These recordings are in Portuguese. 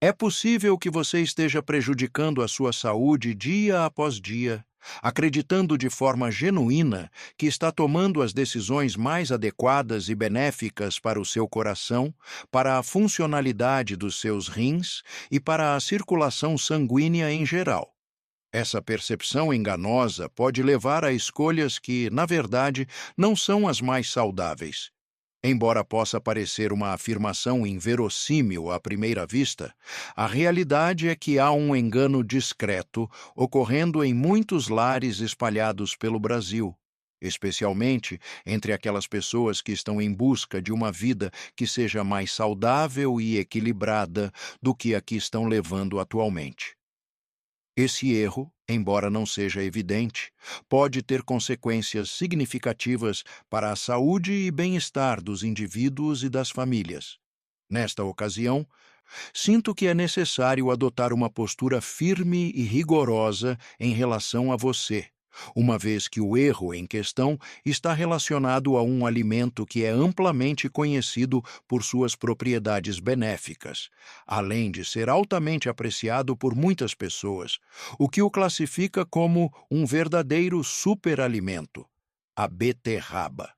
É possível que você esteja prejudicando a sua saúde dia após dia, acreditando de forma genuína que está tomando as decisões mais adequadas e benéficas para o seu coração, para a funcionalidade dos seus rins e para a circulação sanguínea em geral. Essa percepção enganosa pode levar a escolhas que, na verdade, não são as mais saudáveis. Embora possa parecer uma afirmação inverossímil à primeira vista, a realidade é que há um engano discreto ocorrendo em muitos lares espalhados pelo Brasil, especialmente entre aquelas pessoas que estão em busca de uma vida que seja mais saudável e equilibrada do que a que estão levando atualmente. Esse erro, embora não seja evidente, pode ter consequências significativas para a saúde e bem-estar dos indivíduos e das famílias. Nesta ocasião, sinto que é necessário adotar uma postura firme e rigorosa em relação a você, uma vez que o erro em questão está relacionado a um alimento que é amplamente conhecido por suas propriedades benéficas, além de ser altamente apreciado por muitas pessoas, o que o classifica como um verdadeiro superalimento: a beterraba.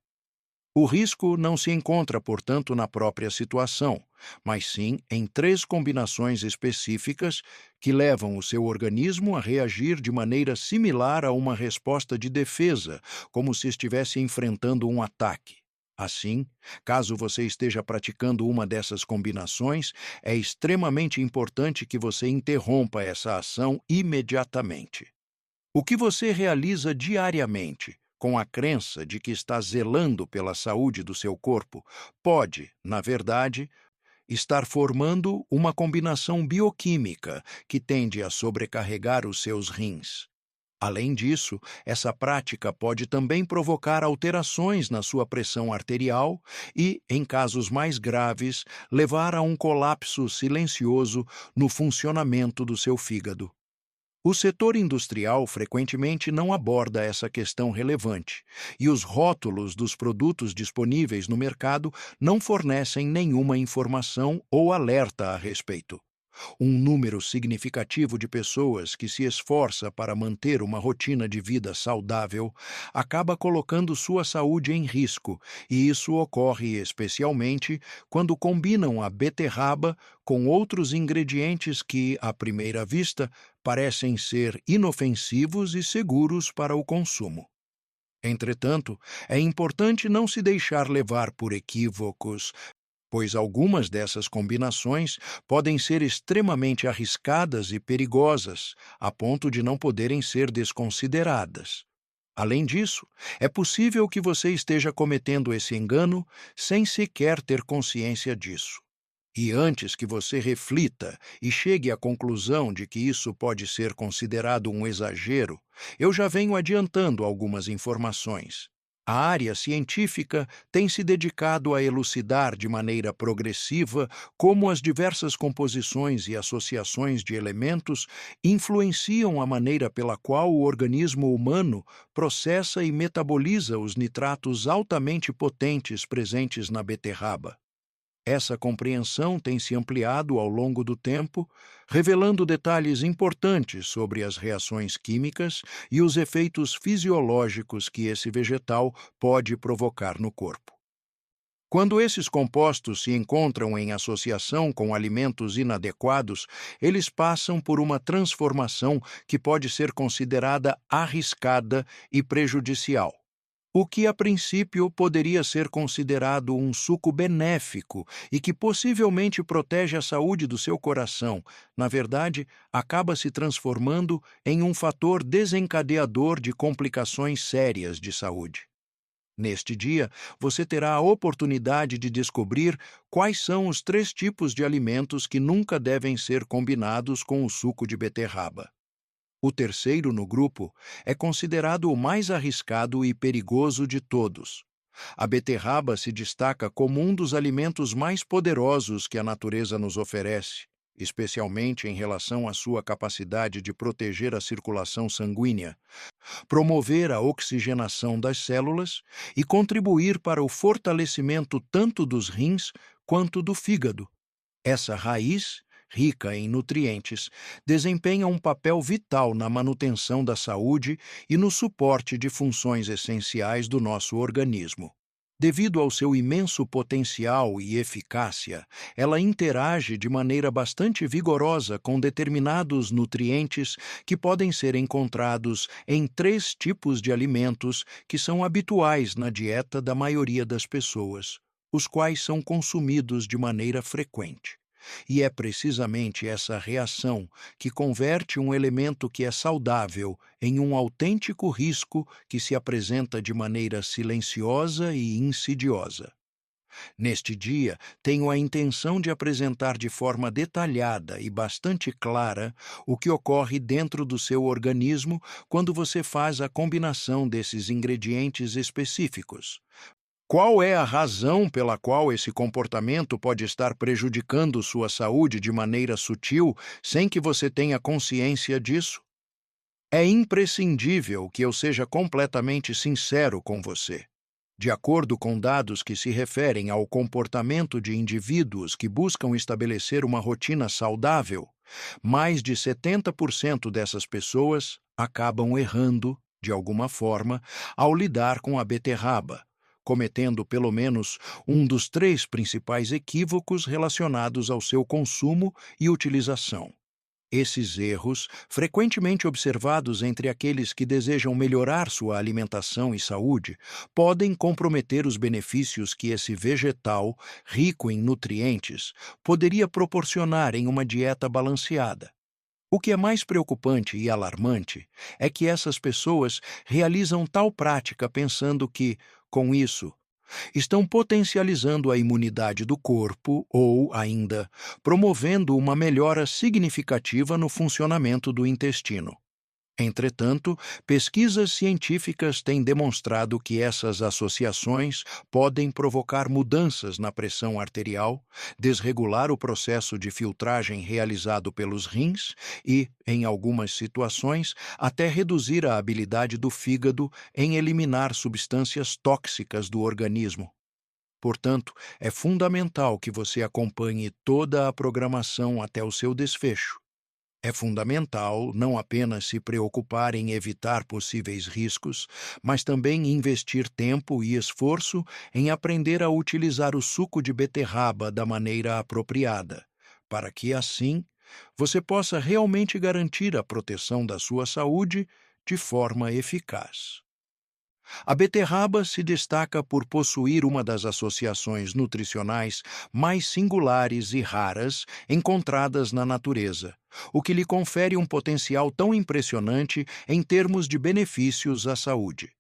O risco não se encontra, portanto, na própria situação, mas sim em três combinações específicas que levam o seu organismo a reagir de maneira similar a uma resposta de defesa, como se estivesse enfrentando um ataque. Assim, caso você esteja praticando uma dessas combinações, é extremamente importante que você interrompa essa ação imediatamente. O que você realiza diariamente, com a crença de que está zelando pela saúde do seu corpo, pode, na verdade, estar formando uma combinação bioquímica que tende a sobrecarregar os seus rins. Além disso, essa prática pode também provocar alterações na sua pressão arterial e, em casos mais graves, levar a um colapso silencioso no funcionamento do seu fígado. O setor industrial frequentemente não aborda essa questão relevante, e os rótulos dos produtos disponíveis no mercado não fornecem nenhuma informação ou alerta a respeito. Um número significativo de pessoas que se esforça para manter uma rotina de vida saudável acaba colocando sua saúde em risco, e isso ocorre especialmente quando combinam a beterraba com outros ingredientes que, à primeira vista, parecem ser inofensivos e seguros para o consumo. Entretanto, é importante não se deixar levar por equívocos, pois algumas dessas combinações podem ser extremamente arriscadas e perigosas, a ponto de não poderem ser desconsideradas. Além disso, é possível que você esteja cometendo esse engano sem sequer ter consciência disso. E antes que você reflita e chegue à conclusão de que isso pode ser considerado um exagero, eu já venho adiantando algumas informações. A área científica tem se dedicado a elucidar de maneira progressiva como as diversas composições e associações de elementos influenciam a maneira pela qual o organismo humano processa e metaboliza os nitratos altamente potentes presentes na beterraba. Essa compreensão tem se ampliado ao longo do tempo, revelando detalhes importantes sobre as reações químicas e os efeitos fisiológicos que esse vegetal pode provocar no corpo. Quando esses compostos se encontram em associação com alimentos inadequados, eles passam por uma transformação que pode ser considerada arriscada e prejudicial. O que a princípio poderia ser considerado um suco benéfico e que possivelmente protege a saúde do seu coração, na verdade, acaba se transformando em um fator desencadeador de complicações sérias de saúde. Neste dia, você terá a oportunidade de descobrir quais são os três tipos de alimentos que nunca devem ser combinados com o suco de beterraba. O terceiro no grupo é considerado o mais arriscado e perigoso de todos. A beterraba se destaca como um dos alimentos mais poderosos que a natureza nos oferece, especialmente em relação à sua capacidade de proteger a circulação sanguínea, promover a oxigenação das células e contribuir para o fortalecimento tanto dos rins quanto do fígado. Essa raiz rica em nutrientes, desempenha um papel vital na manutenção da saúde e no suporte de funções essenciais do nosso organismo. Devido ao seu imenso potencial e eficácia, ela interage de maneira bastante vigorosa com determinados nutrientes que podem ser encontrados em 3 tipos de alimentos que são habituais na dieta da maioria das pessoas, os quais são consumidos de maneira frequente. E é precisamente essa reação que converte um elemento que é saudável em um autêntico risco que se apresenta de maneira silenciosa e insidiosa. Neste dia, tenho a intenção de apresentar de forma detalhada e bastante clara o que ocorre dentro do seu organismo quando você faz a combinação desses ingredientes específicos. Qual é a razão pela qual esse comportamento pode estar prejudicando sua saúde de maneira sutil sem que você tenha consciência disso? É imprescindível que eu seja completamente sincero com você. De acordo com dados que se referem ao comportamento de indivíduos que buscam estabelecer uma rotina saudável, mais de 70% dessas pessoas acabam errando, de alguma forma, ao lidar com a beterraba, cometendo pelo menos um dos 3 principais equívocos relacionados ao seu consumo e utilização. Esses erros, frequentemente observados entre aqueles que desejam melhorar sua alimentação e saúde, podem comprometer os benefícios que esse vegetal, rico em nutrientes, poderia proporcionar em uma dieta balanceada. O que é mais preocupante e alarmante é que essas pessoas realizam tal prática pensando que, com isso, estão potencializando a imunidade do corpo ou, ainda, promovendo uma melhora significativa no funcionamento do intestino. Entretanto, pesquisas científicas têm demonstrado que essas associações podem provocar mudanças na pressão arterial, desregular o processo de filtragem realizado pelos rins e, em algumas situações, até reduzir a habilidade do fígado em eliminar substâncias tóxicas do organismo. Portanto, é fundamental que você acompanhe toda a programação até o seu desfecho. É fundamental não apenas se preocupar em evitar possíveis riscos, mas também investir tempo e esforço em aprender a utilizar o suco de beterraba da maneira apropriada, para que, assim, você possa realmente garantir a proteção da sua saúde de forma eficaz. A beterraba se destaca por possuir uma das associações nutricionais mais singulares e raras encontradas na natureza, o que lhe confere um potencial tão impressionante em termos de benefícios à saúde.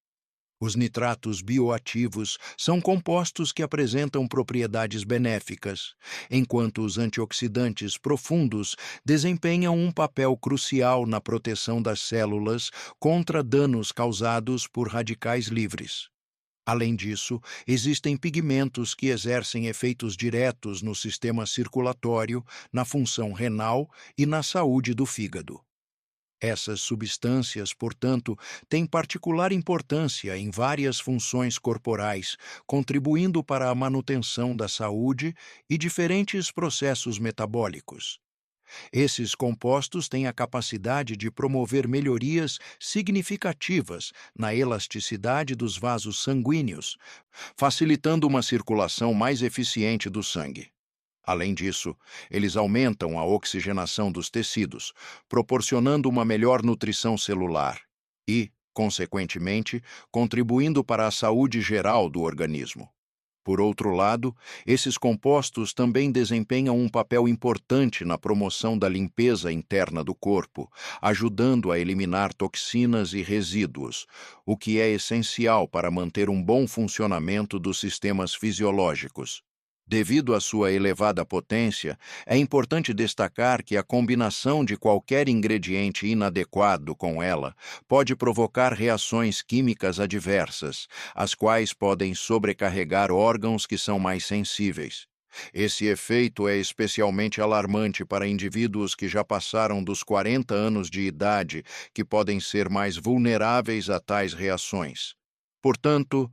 Os nitratos bioativos são compostos que apresentam propriedades benéficas, enquanto os antioxidantes profundos desempenham um papel crucial na proteção das células contra danos causados por radicais livres. Além disso, existem pigmentos que exercem efeitos diretos no sistema circulatório, na função renal e na saúde do fígado. Essas substâncias, portanto, têm particular importância em várias funções corporais, contribuindo para a manutenção da saúde e diferentes processos metabólicos. Esses compostos têm a capacidade de promover melhorias significativas na elasticidade dos vasos sanguíneos, facilitando uma circulação mais eficiente do sangue. Além disso, eles aumentam a oxigenação dos tecidos, proporcionando uma melhor nutrição celular e, consequentemente, contribuindo para a saúde geral do organismo. Por outro lado, esses compostos também desempenham um papel importante na promoção da limpeza interna do corpo, ajudando a eliminar toxinas e resíduos, o que é essencial para manter um bom funcionamento dos sistemas fisiológicos. Devido à sua elevada potência, é importante destacar que a combinação de qualquer ingrediente inadequado com ela pode provocar reações químicas adversas, as quais podem sobrecarregar órgãos que são mais sensíveis. Esse efeito é especialmente alarmante para indivíduos que já passaram dos 40 anos de idade, que podem ser mais vulneráveis a tais reações. Portanto,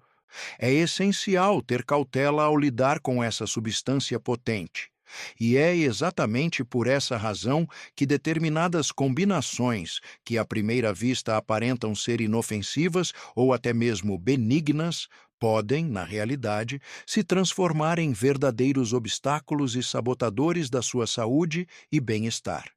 é essencial ter cautela ao lidar com essa substância potente, E é exatamente por essa razão que determinadas combinações, que à primeira vista aparentam ser inofensivas ou até mesmo benignas, podem, na realidade, se transformar em verdadeiros obstáculos e sabotadores da sua saúde e bem-estar.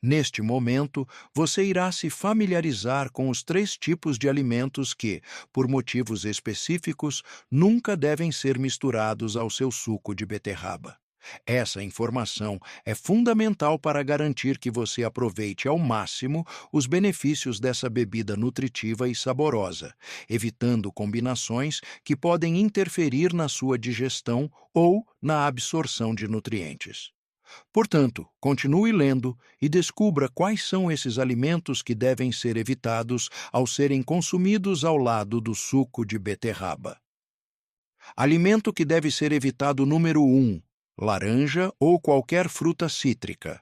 Neste momento, você irá se familiarizar com os três tipos de alimentos que, por motivos específicos, nunca devem ser misturados ao seu suco de beterraba. Essa informação é fundamental para garantir que você aproveite ao máximo os benefícios dessa bebida nutritiva e saborosa, evitando combinações que podem interferir na sua digestão ou na absorção de nutrientes. Portanto, continue lendo e descubra quais são esses alimentos que devem ser evitados ao serem consumidos ao lado do suco de beterraba. Alimento que deve ser evitado número 1: laranja ou qualquer fruta cítrica.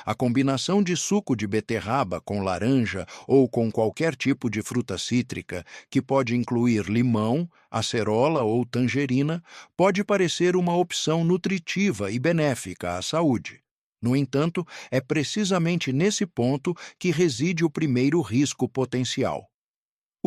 A combinação de suco de beterraba com laranja ou com qualquer tipo de fruta cítrica, que pode incluir limão, acerola ou tangerina, pode parecer uma opção nutritiva e benéfica à saúde. No entanto, é precisamente nesse ponto que reside o primeiro risco potencial.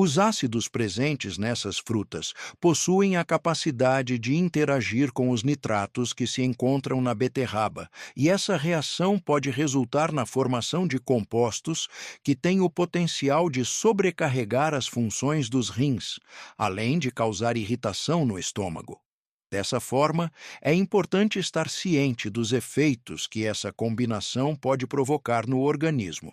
Os ácidos presentes nessas frutas possuem a capacidade de interagir com os nitratos que se encontram na beterraba, e essa reação pode resultar na formação de compostos que têm o potencial de sobrecarregar as funções dos rins, além de causar irritação no estômago. Dessa forma, é importante estar ciente dos efeitos que essa combinação pode provocar no organismo.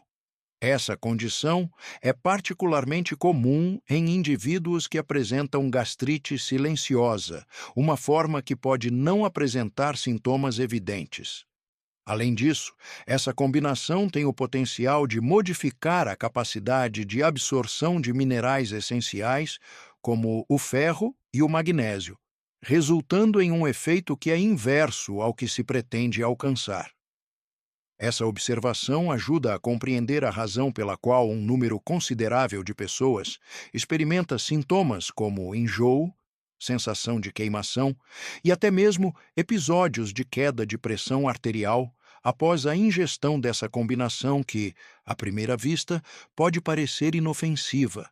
Essa condição é particularmente comum em indivíduos que apresentam gastrite silenciosa, uma forma que pode não apresentar sintomas evidentes. Além disso, essa combinação tem o potencial de modificar a capacidade de absorção de minerais essenciais, como o ferro e o magnésio, resultando em um efeito que é inverso ao que se pretende alcançar. Essa observação ajuda a compreender a razão pela qual um número considerável de pessoas experimenta sintomas como enjoo, sensação de queimação e até mesmo episódios de queda de pressão arterial após a ingestão dessa combinação que, à primeira vista, pode parecer inofensiva.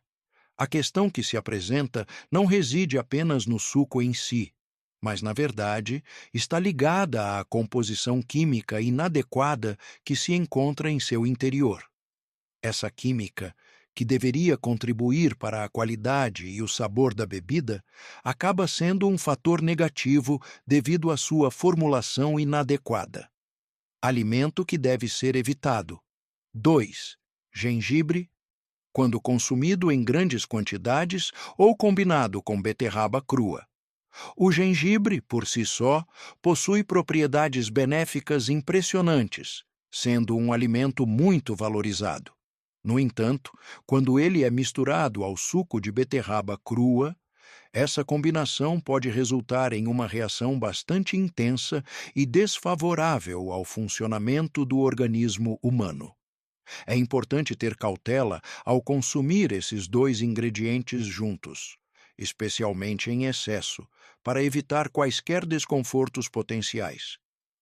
A questão que se apresenta não reside apenas no suco em si, mas, na verdade, está ligada à composição química inadequada que se encontra em seu interior. Essa química, que deveria contribuir para a qualidade e o sabor da bebida, acaba sendo um fator negativo devido à sua formulação inadequada. Alimento que deve ser evitado. 2. Gengibre, quando consumido em grandes quantidades ou combinado com beterraba crua. O gengibre, por si só, possui propriedades benéficas impressionantes, sendo um alimento muito valorizado. No entanto, quando ele é misturado ao suco de beterraba crua, essa combinação pode resultar em uma reação bastante intensa e desfavorável ao funcionamento do organismo humano. É importante ter cautela ao consumir esses dois ingredientes juntos, especialmente em excesso, para evitar quaisquer desconfortos potenciais.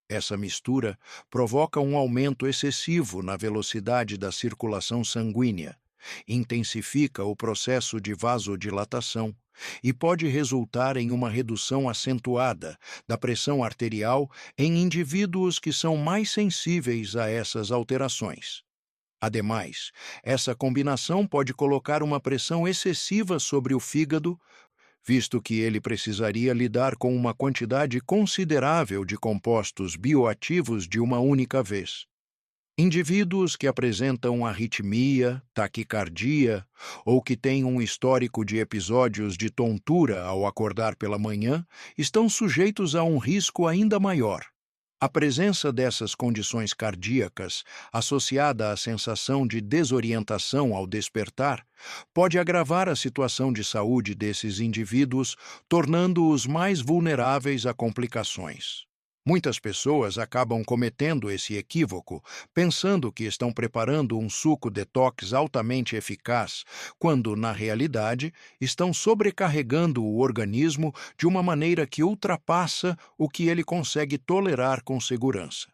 Essa mistura provoca um aumento excessivo na velocidade da circulação sanguínea, intensifica o processo de vasodilatação e pode resultar em uma redução acentuada da pressão arterial em indivíduos que são mais sensíveis a essas alterações. Ademais, essa combinação pode colocar uma pressão excessiva sobre o fígado, visto que ele precisaria lidar com uma quantidade considerável de compostos bioativos de uma única vez. Indivíduos que apresentam arritmia, taquicardia ou que têm um histórico de episódios de tontura ao acordar pela manhã estão sujeitos a um risco ainda maior. A presença dessas condições cardíacas, associada à sensação de desorientação ao despertar, pode agravar a situação de saúde desses indivíduos, tornando-os mais vulneráveis a complicações. Muitas pessoas acabam cometendo esse equívoco, pensando que estão preparando um suco detox altamente eficaz, quando, na realidade, estão sobrecarregando o organismo de uma maneira que ultrapassa o que ele consegue tolerar com segurança.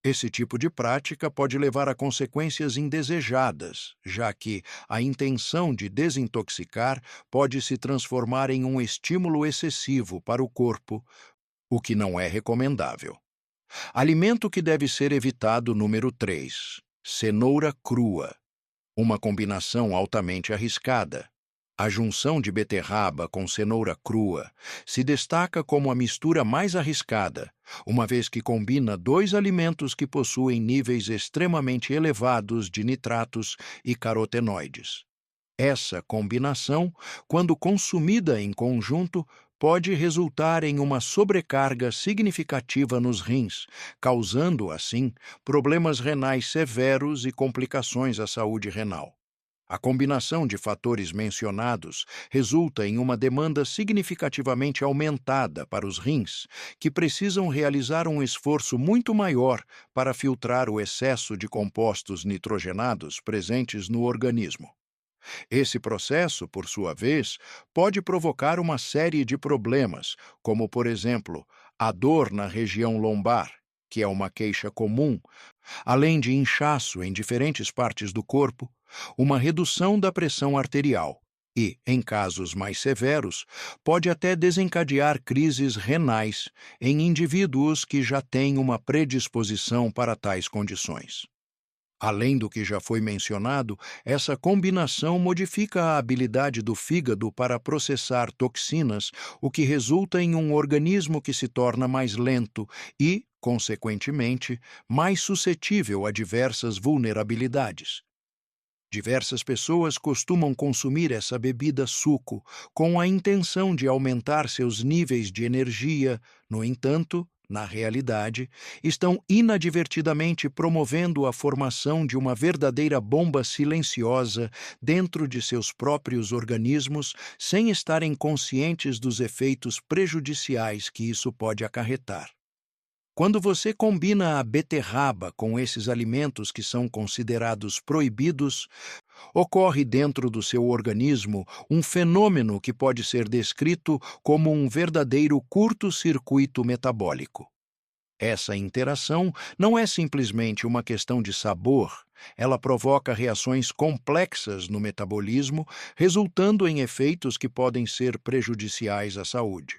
Esse tipo de prática pode levar a consequências indesejadas, já que a intenção de desintoxicar pode se transformar em um estímulo excessivo para o corpo, o que não é recomendável. Alimento que deve ser evitado número 3: cenoura crua, uma combinação altamente arriscada. A junção de beterraba com cenoura crua se destaca como a mistura mais arriscada, uma vez que combina dois alimentos que possuem níveis extremamente elevados de nitratos e carotenoides. Essa combinação, quando consumida em conjunto, pode resultar em uma sobrecarga significativa nos rins, causando, assim, problemas renais severos e complicações à saúde renal. A combinação de fatores mencionados resulta em uma demanda significativamente aumentada para os rins, que precisam realizar um esforço muito maior para filtrar o excesso de compostos nitrogenados presentes no organismo. Esse processo, por sua vez, pode provocar uma série de problemas, como, por exemplo, a dor na região lombar, que é uma queixa comum, além de inchaço em diferentes partes do corpo, uma redução da pressão arterial e, em casos mais severos, pode até desencadear crises renais em indivíduos que já têm uma predisposição para tais condições. Além do que já foi mencionado, essa combinação modifica a habilidade do fígado para processar toxinas, o que resulta em um organismo que se torna mais lento e, consequentemente, mais suscetível a diversas vulnerabilidades. Diversas pessoas costumam consumir essa bebida suco com a intenção de aumentar seus níveis de energia. No entanto, na realidade, estão inadvertidamente promovendo a formação de uma verdadeira bomba silenciosa dentro de seus próprios organismos, sem estarem conscientes dos efeitos prejudiciais que isso pode acarretar. Quando você combina a beterraba com esses alimentos que são considerados proibidos, ocorre dentro do seu organismo um fenômeno que pode ser descrito como um verdadeiro curto-circuito metabólico. Essa interação não é simplesmente uma questão de sabor, ela provoca reações complexas no metabolismo, resultando em efeitos que podem ser prejudiciais à saúde.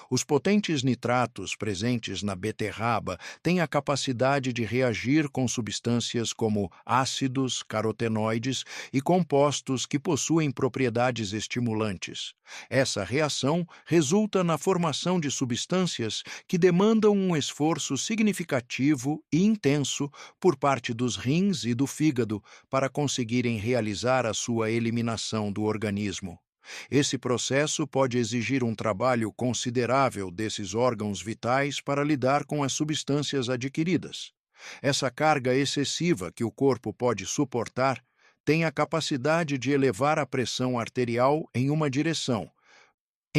Os potentes nitratos presentes na beterraba têm a capacidade de reagir com substâncias como ácidos, carotenoides e compostos que possuem propriedades estimulantes. Essa reação resulta na formação de substâncias que demandam um esforço significativo e intenso por parte dos rins e do fígado para conseguirem realizar a sua eliminação do organismo. Esse processo pode exigir um trabalho considerável desses órgãos vitais para lidar com as substâncias adquiridas. Essa carga excessiva que o corpo pode suportar tem a capacidade de elevar a pressão arterial em uma direção,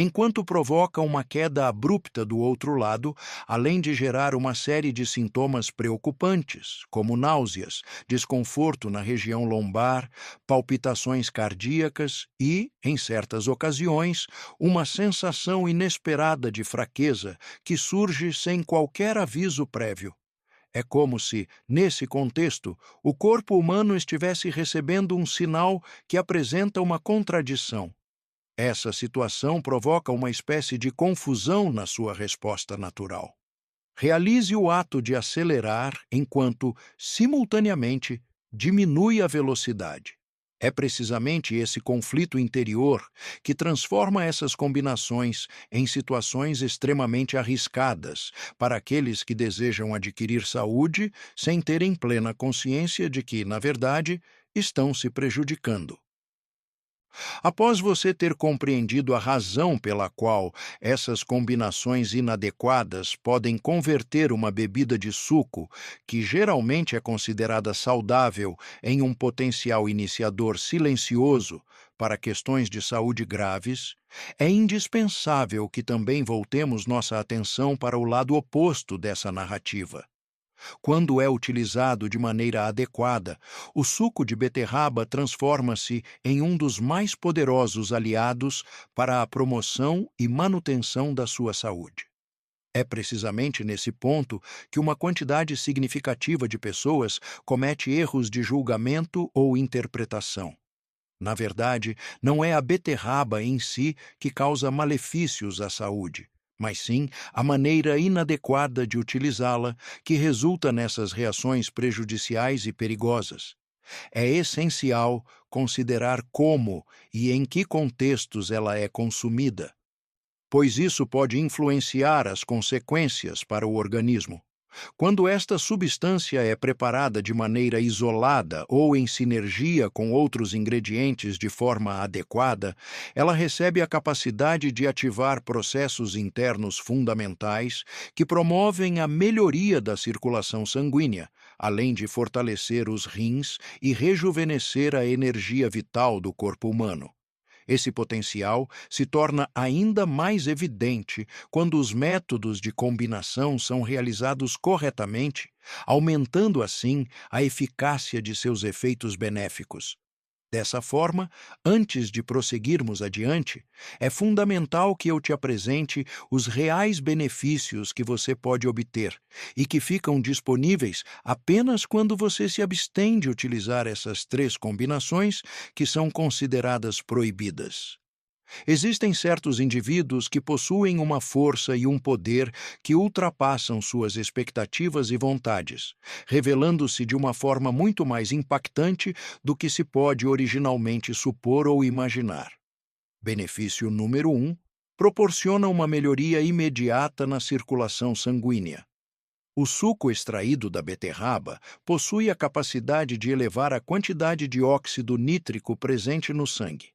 enquanto provoca uma queda abrupta do outro lado, além de gerar uma série de sintomas preocupantes, como náuseas, desconforto na região lombar, palpitações cardíacas e, em certas ocasiões, uma sensação inesperada de fraqueza que surge sem qualquer aviso prévio. É como se, nesse contexto, o corpo humano estivesse recebendo um sinal que apresenta uma contradição. Essa situação provoca uma espécie de confusão na sua resposta natural. Realize o ato de acelerar enquanto, simultaneamente, diminui a velocidade. É precisamente esse conflito interior que transforma essas combinações em situações extremamente arriscadas para aqueles que desejam adquirir saúde sem terem plena consciência de que, na verdade, estão se prejudicando. Após você ter compreendido a razão pela qual essas combinações inadequadas podem converter uma bebida de suco, que geralmente é considerada saudável, em um potencial iniciador silencioso, para questões de saúde graves, é indispensável que também voltemos nossa atenção para o lado oposto dessa narrativa. Quando é utilizado de maneira adequada, o suco de beterraba transforma-se em um dos mais poderosos aliados para a promoção e manutenção da sua saúde. É precisamente nesse ponto que uma quantidade significativa de pessoas comete erros de julgamento ou interpretação. Na verdade, não é a beterraba em si que causa malefícios à saúde, mas sim a maneira inadequada de utilizá-la que resulta nessas reações prejudiciais e perigosas. É essencial considerar como e em que contextos ela é consumida, pois isso pode influenciar as consequências para o organismo. Quando esta substância é preparada de maneira isolada ou em sinergia com outros ingredientes de forma adequada, ela recebe a capacidade de ativar processos internos fundamentais que promovem a melhoria da circulação sanguínea, além de fortalecer os rins e rejuvenescer a energia vital do corpo humano. Esse potencial se torna ainda mais evidente quando os métodos de combinação são realizados corretamente, aumentando assim a eficácia de seus efeitos benéficos. Dessa forma, antes de prosseguirmos adiante, é fundamental que eu te apresente os reais benefícios que você pode obter e que ficam disponíveis apenas quando você se abstém de utilizar essas três combinações que são consideradas proibidas. Existem certos indivíduos que possuem uma força e um poder que ultrapassam suas expectativas e vontades, revelando-se de uma forma muito mais impactante do que se pode originalmente supor ou imaginar. Benefício número 1. Proporciona uma melhoria imediata na circulação sanguínea. O suco extraído da beterraba possui a capacidade de elevar a quantidade de óxido nítrico presente no sangue.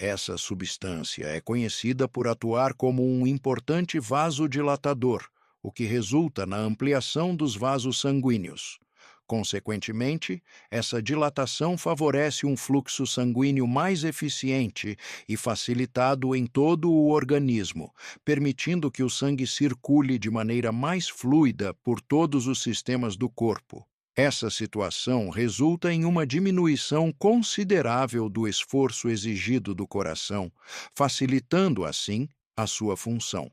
Essa substância é conhecida por atuar como um importante vasodilatador, o que resulta na ampliação dos vasos sanguíneos. Consequentemente, essa dilatação favorece um fluxo sanguíneo mais eficiente e facilitado em todo o organismo, permitindo que o sangue circule de maneira mais fluida por todos os sistemas do corpo. Essa situação resulta em uma diminuição considerável do esforço exigido do coração, facilitando, assim, a sua função.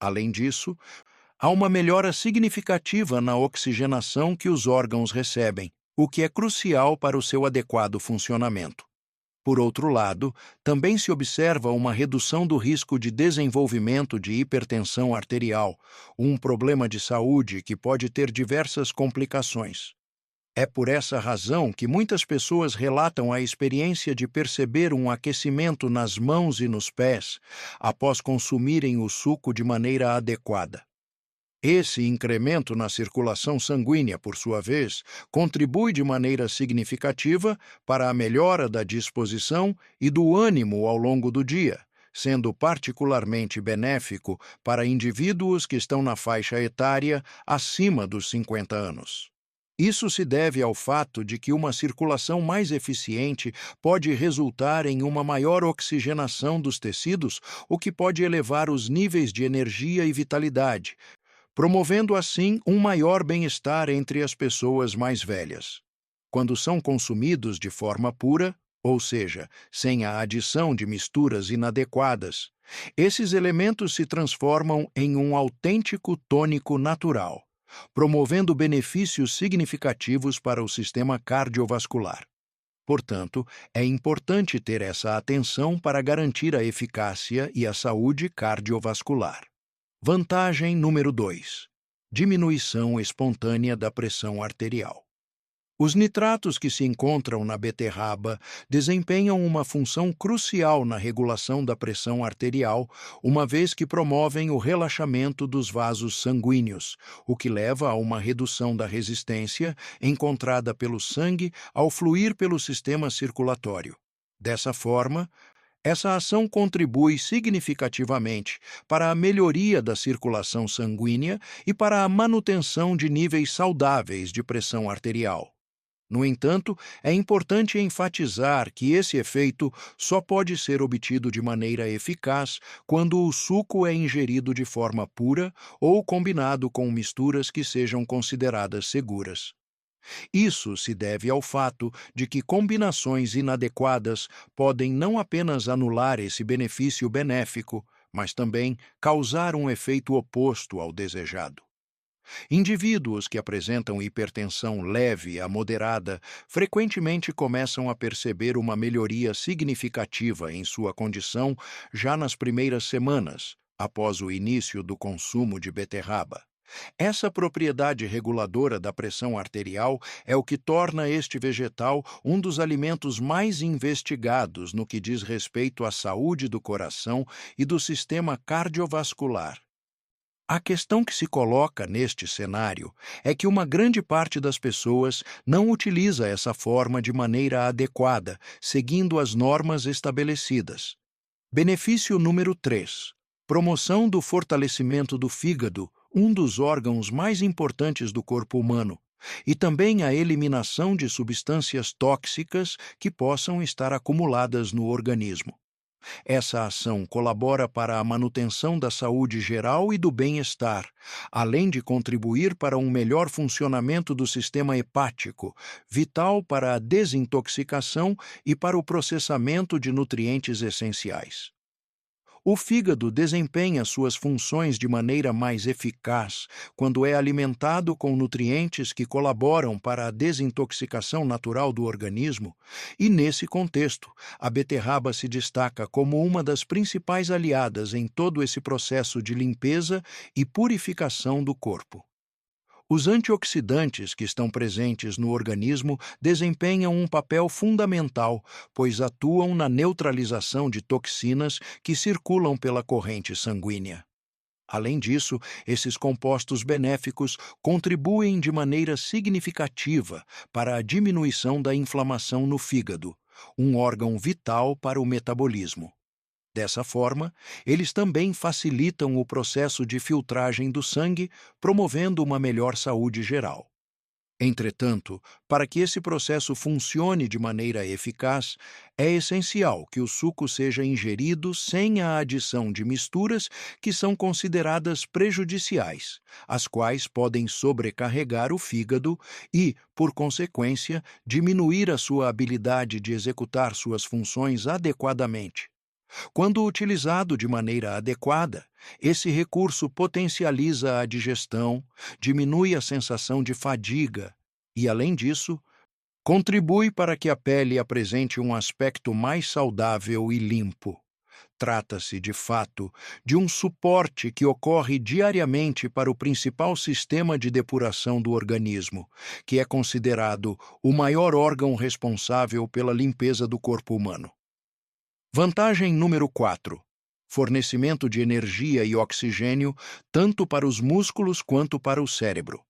Além disso, há uma melhora significativa na oxigenação que os órgãos recebem, o que é crucial para o seu adequado funcionamento. Por outro lado, também se observa uma redução do risco de desenvolvimento de hipertensão arterial, um problema de saúde que pode ter diversas complicações. É por essa razão que muitas pessoas relatam a experiência de perceber um aquecimento nas mãos e nos pés após consumirem o suco de maneira adequada. Esse incremento na circulação sanguínea, por sua vez, contribui de maneira significativa para a melhora da disposição e do ânimo ao longo do dia, sendo particularmente benéfico para indivíduos que estão na faixa etária acima dos 50 anos. Isso se deve ao fato de que uma circulação mais eficiente pode resultar em uma maior oxigenação dos tecidos, o que pode elevar os níveis de energia e vitalidade, promovendo assim um maior bem-estar entre as pessoas mais velhas. Quando são consumidos de forma pura, ou seja, sem a adição de misturas inadequadas, esses elementos se transformam em um autêntico tônico natural, promovendo benefícios significativos para o sistema cardiovascular. Portanto, é importante ter essa atenção para garantir a eficácia e a saúde cardiovascular. Vantagem número 2. Diminuição espontânea da pressão arterial. Os nitratos que se encontram na beterraba desempenham uma função crucial na regulação da pressão arterial, uma vez que promovem o relaxamento dos vasos sanguíneos, o que leva a uma redução da resistência encontrada pelo sangue ao fluir pelo sistema circulatório. Dessa forma, essa ação contribui significativamente para a melhoria da circulação sanguínea e para a manutenção de níveis saudáveis de pressão arterial. No entanto, é importante enfatizar que esse efeito só pode ser obtido de maneira eficaz quando o suco é ingerido de forma pura ou combinado com misturas que sejam consideradas seguras. Isso se deve ao fato de que combinações inadequadas podem não apenas anular esse benefício benéfico, mas também causar um efeito oposto ao desejado. Indivíduos que apresentam hipertensão leve a moderada frequentemente começam a perceber uma melhoria significativa em sua condição já nas primeiras semanas, após o início do consumo de beterraba. Essa propriedade reguladora da pressão arterial é o que torna este vegetal um dos alimentos mais investigados no que diz respeito à saúde do coração e do sistema cardiovascular. A questão que se coloca neste cenário é que uma grande parte das pessoas não utiliza essa forma de maneira adequada, seguindo as normas estabelecidas. Benefício número 3: promoção do fortalecimento do fígado, um dos órgãos mais importantes do corpo humano, e também a eliminação de substâncias tóxicas que possam estar acumuladas no organismo. Essa ação colabora para a manutenção da saúde geral e do bem-estar, além de contribuir para um melhor funcionamento do sistema hepático, vital para a desintoxicação e para o processamento de nutrientes essenciais. O fígado desempenha suas funções de maneira mais eficaz quando é alimentado com nutrientes que colaboram para a desintoxicação natural do organismo, e nesse contexto, a beterraba se destaca como uma das principais aliadas em todo esse processo de limpeza e purificação do corpo. Os antioxidantes que estão presentes no organismo desempenham um papel fundamental, pois atuam na neutralização de toxinas que circulam pela corrente sanguínea. Além disso, esses compostos benéficos contribuem de maneira significativa para a diminuição da inflamação no fígado, um órgão vital para o metabolismo. Dessa forma, eles também facilitam o processo de filtragem do sangue, promovendo uma melhor saúde geral. Entretanto, para que esse processo funcione de maneira eficaz, é essencial que o suco seja ingerido sem a adição de misturas que são consideradas prejudiciais, as quais podem sobrecarregar o fígado e, por consequência, diminuir a sua habilidade de executar suas funções adequadamente. Quando utilizado de maneira adequada, esse recurso potencializa a digestão, diminui a sensação de fadiga e, além disso, contribui para que a pele apresente um aspecto mais saudável e limpo. Trata-se, de fato, de um suporte que ocorre diariamente para o principal sistema de depuração do organismo, que é considerado o maior órgão responsável pela limpeza do corpo humano. Vantagem número 4: fornecimento de energia e oxigênio tanto para os músculos quanto para o cérebro.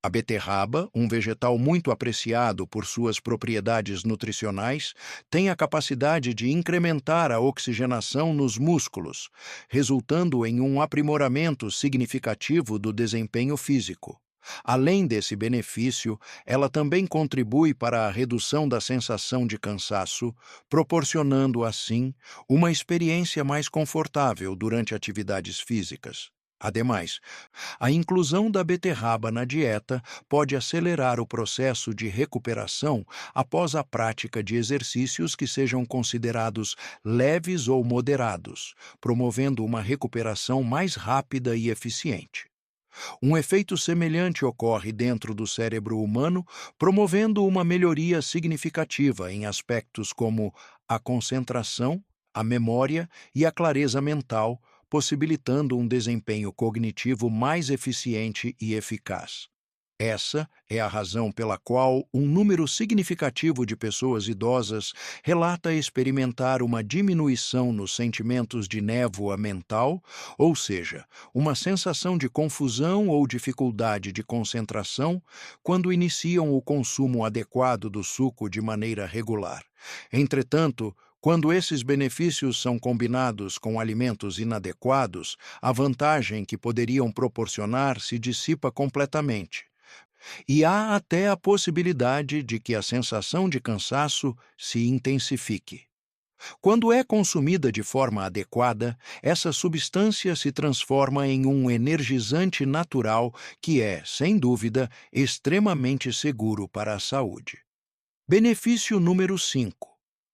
A beterraba, um vegetal muito apreciado por suas propriedades nutricionais, tem a capacidade de incrementar a oxigenação nos músculos, resultando em um aprimoramento significativo do desempenho físico. Além desse benefício, ela também contribui para a redução da sensação de cansaço, proporcionando, assim, uma experiência mais confortável durante atividades físicas. Ademais, a inclusão da beterraba na dieta pode acelerar o processo de recuperação após a prática de exercícios que sejam considerados leves ou moderados, promovendo uma recuperação mais rápida e eficiente. Um efeito semelhante ocorre dentro do cérebro humano, promovendo uma melhoria significativa em aspectos como a concentração, a memória e a clareza mental, possibilitando um desempenho cognitivo mais eficiente e eficaz. Essa é a razão pela qual um número significativo de pessoas idosas relata experimentar uma diminuição nos sentimentos de névoa mental, ou seja, uma sensação de confusão ou dificuldade de concentração, quando iniciam o consumo adequado do suco de maneira regular. Entretanto, quando esses benefícios são combinados com alimentos inadequados, a vantagem que poderiam proporcionar se dissipa completamente. E há até a possibilidade de que a sensação de cansaço se intensifique. Quando é consumida de forma adequada, essa substância se transforma em um energizante natural que é, sem dúvida, extremamente seguro para a saúde. Benefício número 5: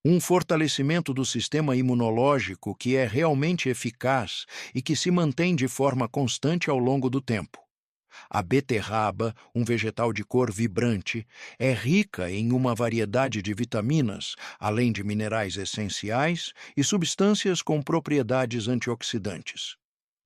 um fortalecimento do sistema imunológico que é realmente eficaz e que se mantém de forma constante ao longo do tempo. A beterraba, um vegetal de cor vibrante, é rica em uma variedade de vitaminas, além de minerais essenciais e substâncias com propriedades antioxidantes.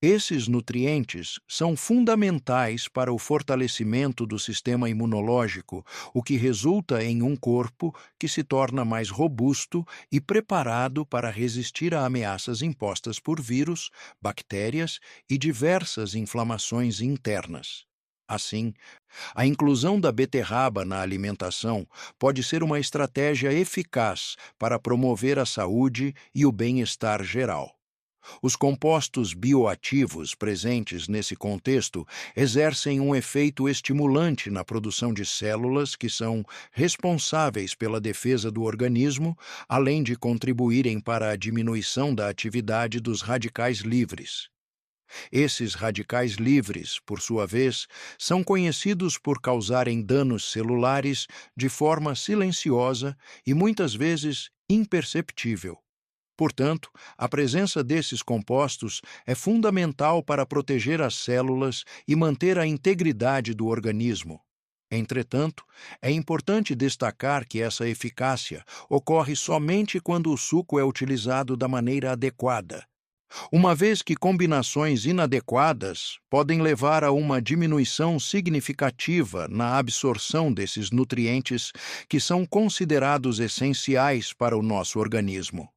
Esses nutrientes são fundamentais para o fortalecimento do sistema imunológico, o que resulta em um corpo que se torna mais robusto e preparado para resistir a ameaças impostas por vírus, bactérias e diversas inflamações internas. Assim, a inclusão da beterraba na alimentação pode ser uma estratégia eficaz para promover a saúde e o bem-estar geral. Os compostos bioativos presentes nesse contexto exercem um efeito estimulante na produção de células que são responsáveis pela defesa do organismo, além de contribuírem para a diminuição da atividade dos radicais livres. Esses radicais livres, por sua vez, são conhecidos por causarem danos celulares de forma silenciosa e muitas vezes imperceptível. Portanto, a presença desses compostos é fundamental para proteger as células e manter a integridade do organismo. Entretanto, é importante destacar que essa eficácia ocorre somente quando o suco é utilizado da maneira adequada, uma vez que combinações inadequadas podem levar a uma diminuição significativa na absorção desses nutrientes que são considerados essenciais para o nosso organismo.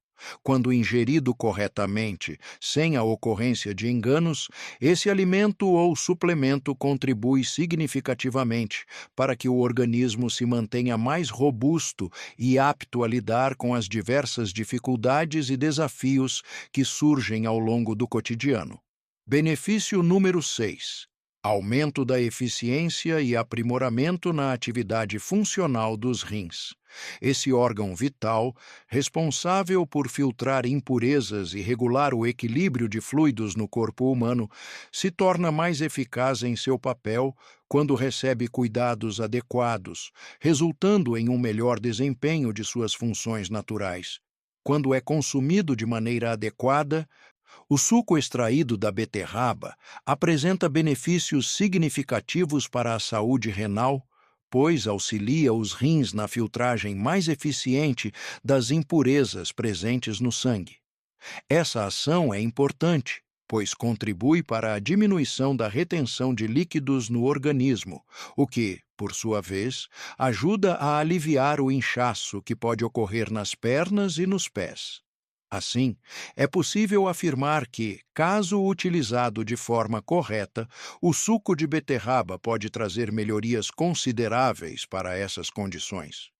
Quando ingerido corretamente, sem a ocorrência de enganos, esse alimento ou suplemento contribui significativamente para que o organismo se mantenha mais robusto e apto a lidar com as diversas dificuldades e desafios que surgem ao longo do cotidiano. Benefício número 6: aumento da eficiência e aprimoramento na atividade funcional dos rins. Esse órgão vital, responsável por filtrar impurezas e regular o equilíbrio de fluidos no corpo humano, se torna mais eficaz em seu papel quando recebe cuidados adequados, resultando em um melhor desempenho de suas funções naturais. Quando é consumido de maneira adequada, o suco extraído da beterraba apresenta benefícios significativos para a saúde renal, pois auxilia os rins na filtragem mais eficiente das impurezas presentes no sangue. Essa ação é importante, pois contribui para a diminuição da retenção de líquidos no organismo, o que, por sua vez, ajuda a aliviar o inchaço que pode ocorrer nas pernas e nos pés. Assim, é possível afirmar que, caso utilizado de forma correta, o suco de beterraba pode trazer melhorias consideráveis para essas condições.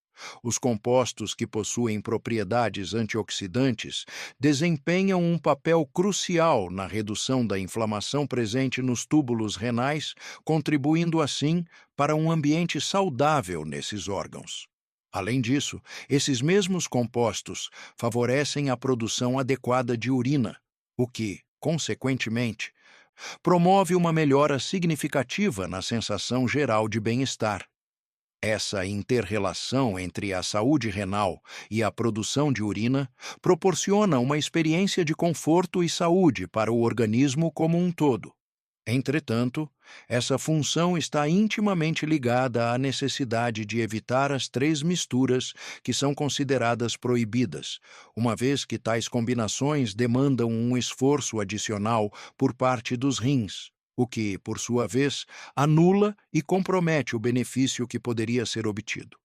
Os compostos que possuem propriedades antioxidantes desempenham um papel crucial na redução da inflamação presente nos túbulos renais, contribuindo assim para um ambiente saudável nesses órgãos. Além disso, esses mesmos compostos favorecem a produção adequada de urina, o que, consequentemente, promove uma melhora significativa na sensação geral de bem-estar. Essa inter-relação entre a saúde renal e a produção de urina proporciona uma experiência de conforto e saúde para o organismo como um todo. Entretanto, essa função está intimamente ligada à necessidade de evitar as 3 misturas que são consideradas proibidas, uma vez que tais combinações demandam um esforço adicional por parte dos rins, o que, por sua vez, anula e compromete o benefício que poderia ser obtido.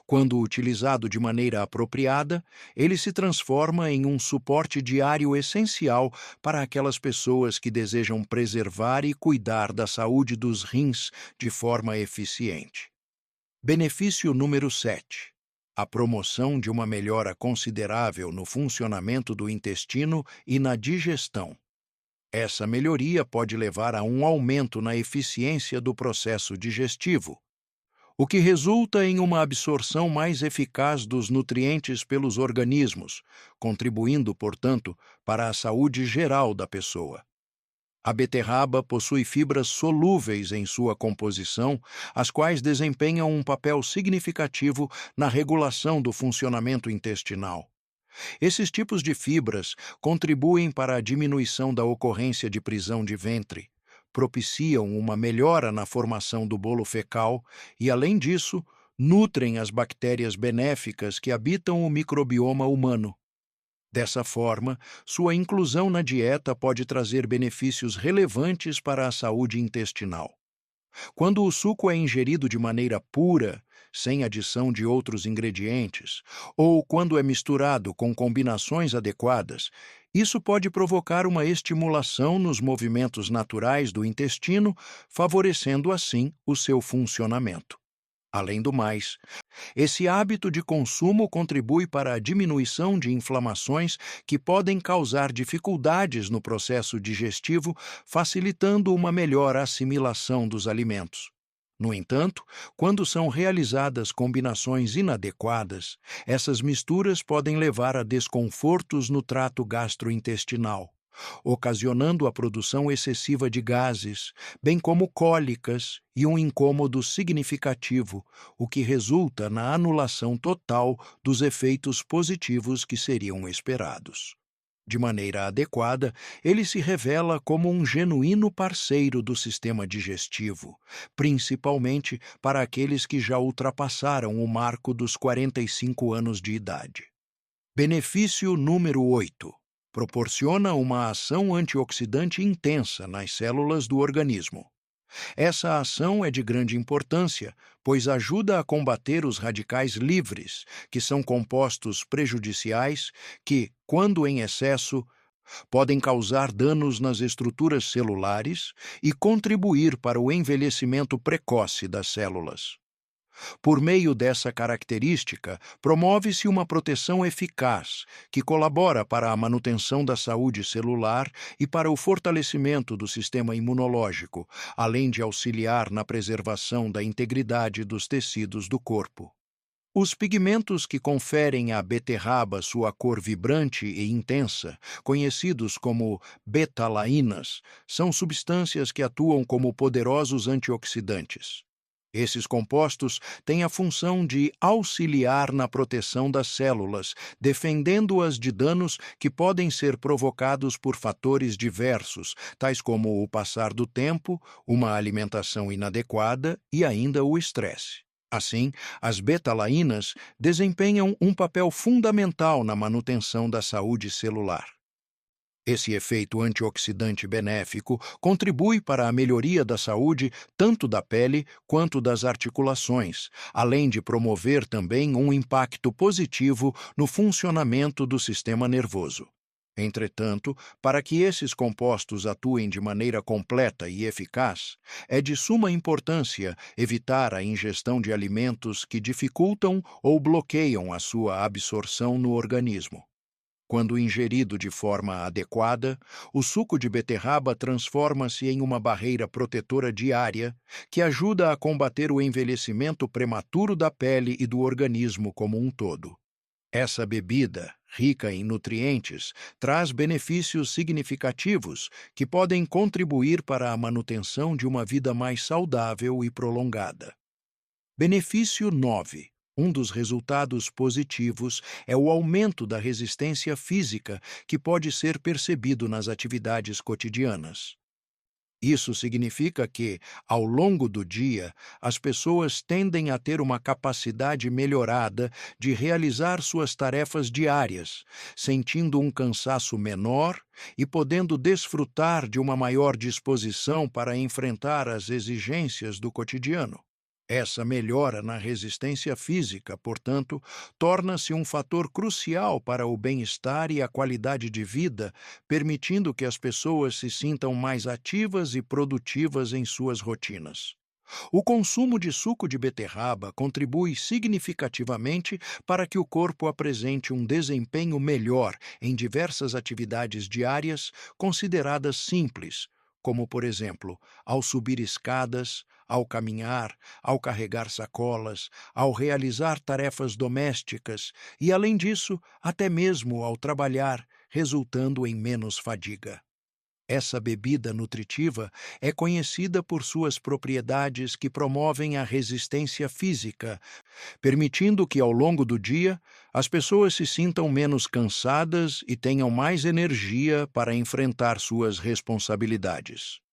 Quando utilizado de maneira apropriada, ele se transforma em um suporte diário essencial para aquelas pessoas que desejam preservar e cuidar da saúde dos rins de forma eficiente. Benefício número 7: a promoção de uma melhora considerável no funcionamento do intestino e na digestão. Essa melhoria pode levar a um aumento na eficiência do processo digestivo, o que resulta em uma absorção mais eficaz dos nutrientes pelos organismos, contribuindo, portanto, para a saúde geral da pessoa. A beterraba possui fibras solúveis em sua composição, as quais desempenham um papel significativo na regulação do funcionamento intestinal. Esses tipos de fibras contribuem para a diminuição da ocorrência de prisão de ventre, propiciam uma melhora na formação do bolo fecal e, além disso, nutrem as bactérias benéficas que habitam o microbioma humano. Dessa forma, sua inclusão na dieta pode trazer benefícios relevantes para a saúde intestinal. Quando o suco é ingerido de maneira pura, sem adição de outros ingredientes, ou quando é misturado com combinações adequadas, isso pode provocar uma estimulação nos movimentos naturais do intestino, favorecendo assim o seu funcionamento. Além do mais, esse hábito de consumo contribui para a diminuição de inflamações que podem causar dificuldades no processo digestivo, facilitando uma melhor assimilação dos alimentos. No entanto, quando são realizadas combinações inadequadas, essas misturas podem levar a desconfortos no trato gastrointestinal, ocasionando a produção excessiva de gases, bem como cólicas e um incômodo significativo, o que resulta na anulação total dos efeitos positivos que seriam esperados. De maneira adequada, ele se revela como um genuíno parceiro do sistema digestivo, principalmente para aqueles que já ultrapassaram o marco dos 45 anos de idade. Benefício número 8. Proporciona uma ação antioxidante intensa nas células do organismo. Essa ação é de grande importância, pois ajuda a combater os radicais livres, que são compostos prejudiciais que, quando em excesso, podem causar danos nas estruturas celulares e contribuir para o envelhecimento precoce das células. Por meio dessa característica, promove-se uma proteção eficaz, que colabora para a manutenção da saúde celular e para o fortalecimento do sistema imunológico, além de auxiliar na preservação da integridade dos tecidos do corpo. Os pigmentos que conferem à beterraba sua cor vibrante e intensa, conhecidos como betalainas, são substâncias que atuam como poderosos antioxidantes. Esses compostos têm a função de auxiliar na proteção das células, defendendo-as de danos que podem ser provocados por fatores diversos, tais como o passar do tempo, uma alimentação inadequada e ainda o estresse. Assim, as betalainas desempenham um papel fundamental na manutenção da saúde celular. Esse efeito antioxidante benéfico contribui para a melhoria da saúde tanto da pele quanto das articulações, além de promover também um impacto positivo no funcionamento do sistema nervoso. Entretanto, para que esses compostos atuem de maneira completa e eficaz, é de suma importância evitar a ingestão de alimentos que dificultam ou bloqueiam a sua absorção no organismo. Quando ingerido de forma adequada, o suco de beterraba transforma-se em uma barreira protetora diária que ajuda a combater o envelhecimento prematuro da pele e do organismo como um todo. Essa bebida, rica em nutrientes, traz benefícios significativos que podem contribuir para a manutenção de uma vida mais saudável e prolongada. Benefício 9. Um dos resultados positivos é o aumento da resistência física que pode ser percebido nas atividades cotidianas. Isso significa que, ao longo do dia, as pessoas tendem a ter uma capacidade melhorada de realizar suas tarefas diárias, sentindo um cansaço menor e podendo desfrutar de uma maior disposição para enfrentar as exigências do cotidiano. Essa melhora na resistência física, portanto, torna-se um fator crucial para o bem-estar e a qualidade de vida, permitindo que as pessoas se sintam mais ativas e produtivas em suas rotinas. O consumo de suco de beterraba contribui significativamente para que o corpo apresente um desempenho melhor em diversas atividades diárias consideradas simples, como, por exemplo, ao subir escadas, ao caminhar, ao carregar sacolas, ao realizar tarefas domésticas e, além disso, até mesmo ao trabalhar, resultando em menos fadiga. Essa bebida nutritiva é conhecida por suas propriedades que promovem a resistência física, permitindo que, ao longo do dia, as pessoas se sintam menos cansadas e tenham mais energia para enfrentar suas responsabilidades.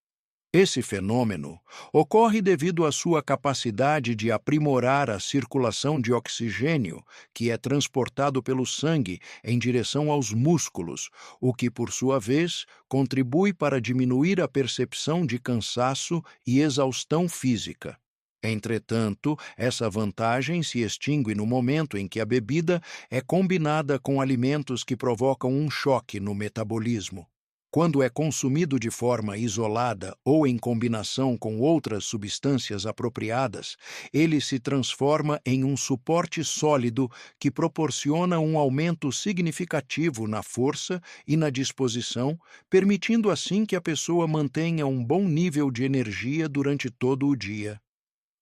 Esse fenômeno ocorre devido à sua capacidade de aprimorar a circulação de oxigênio, que é transportado pelo sangue em direção aos músculos, o que, por sua vez, contribui para diminuir a percepção de cansaço e exaustão física. Entretanto, essa vantagem se extingue no momento em que a bebida é combinada com alimentos que provocam um choque no metabolismo. Quando é consumido de forma isolada ou em combinação com outras substâncias apropriadas, ele se transforma em um suporte sólido que proporciona um aumento significativo na força e na disposição, permitindo assim que a pessoa mantenha um bom nível de energia durante todo o dia.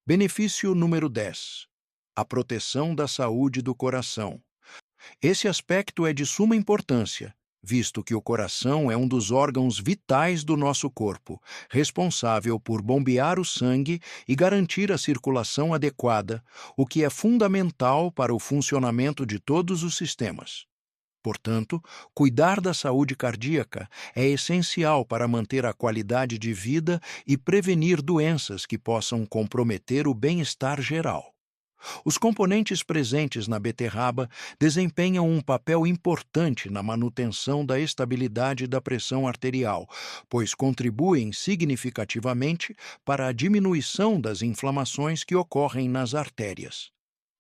Benefício número 10. A proteção da saúde do coração. Esse aspecto é de suma importância, visto que o coração é um dos órgãos vitais do nosso corpo, responsável por bombear o sangue e garantir a circulação adequada, o que é fundamental para o funcionamento de todos os sistemas. Portanto, cuidar da saúde cardíaca é essencial para manter a qualidade de vida e prevenir doenças que possam comprometer o bem-estar geral. Os componentes presentes na beterraba desempenham um papel importante na manutenção da estabilidade da pressão arterial, pois contribuem significativamente para a diminuição das inflamações que ocorrem nas artérias.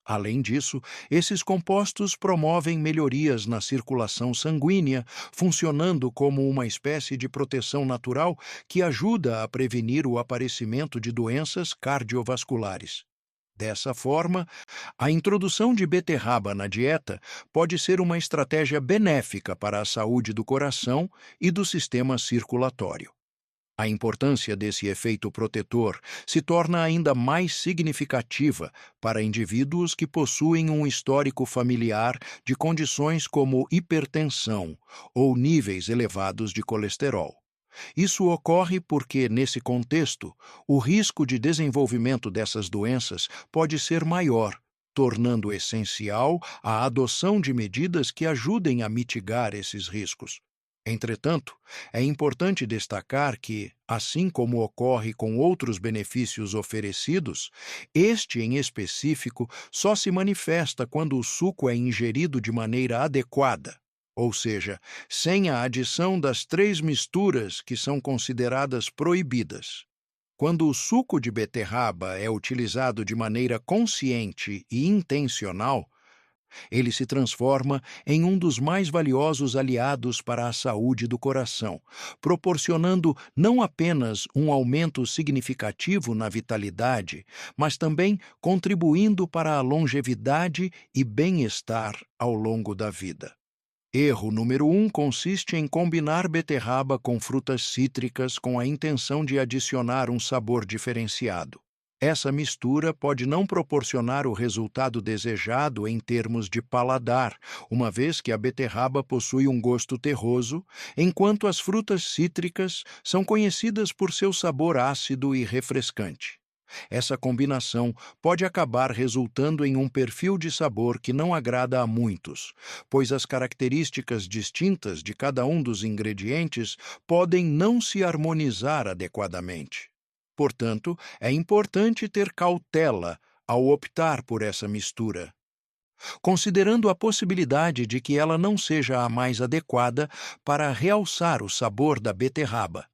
Além disso, esses compostos promovem melhorias na circulação sanguínea, funcionando como uma espécie de proteção natural que ajuda a prevenir o aparecimento de doenças cardiovasculares. Dessa forma, a introdução de beterraba na dieta pode ser uma estratégia benéfica para a saúde do coração e do sistema circulatório. A importância desse efeito protetor se torna ainda mais significativa para indivíduos que possuem um histórico familiar de condições como hipertensão ou níveis elevados de colesterol. Isso ocorre porque, nesse contexto, o risco de desenvolvimento dessas doenças pode ser maior, tornando essencial a adoção de medidas que ajudem a mitigar esses riscos. Entretanto, é importante destacar que, assim como ocorre com outros benefícios oferecidos, este em específico só se manifesta quando o suco é ingerido de maneira adequada, ou seja, sem a adição das 3 misturas que são consideradas proibidas. Quando o suco de beterraba é utilizado de maneira consciente e intencional, ele se transforma em um dos mais valiosos aliados para a saúde do coração, proporcionando não apenas um aumento significativo na vitalidade, mas também contribuindo para a longevidade e bem-estar ao longo da vida. Erro número 1 consiste em combinar beterraba com frutas cítricas com a intenção de adicionar um sabor diferenciado. Essa mistura pode não proporcionar o resultado desejado em termos de paladar, uma vez que a beterraba possui um gosto terroso, enquanto as frutas cítricas são conhecidas por seu sabor ácido e refrescante. Essa combinação pode acabar resultando em um perfil de sabor que não agrada a muitos, pois as características distintas de cada um dos ingredientes podem não se harmonizar adequadamente. Portanto, é importante ter cautela ao optar por essa mistura, considerando a possibilidade de que ela não seja a mais adequada para realçar o sabor da beterraba.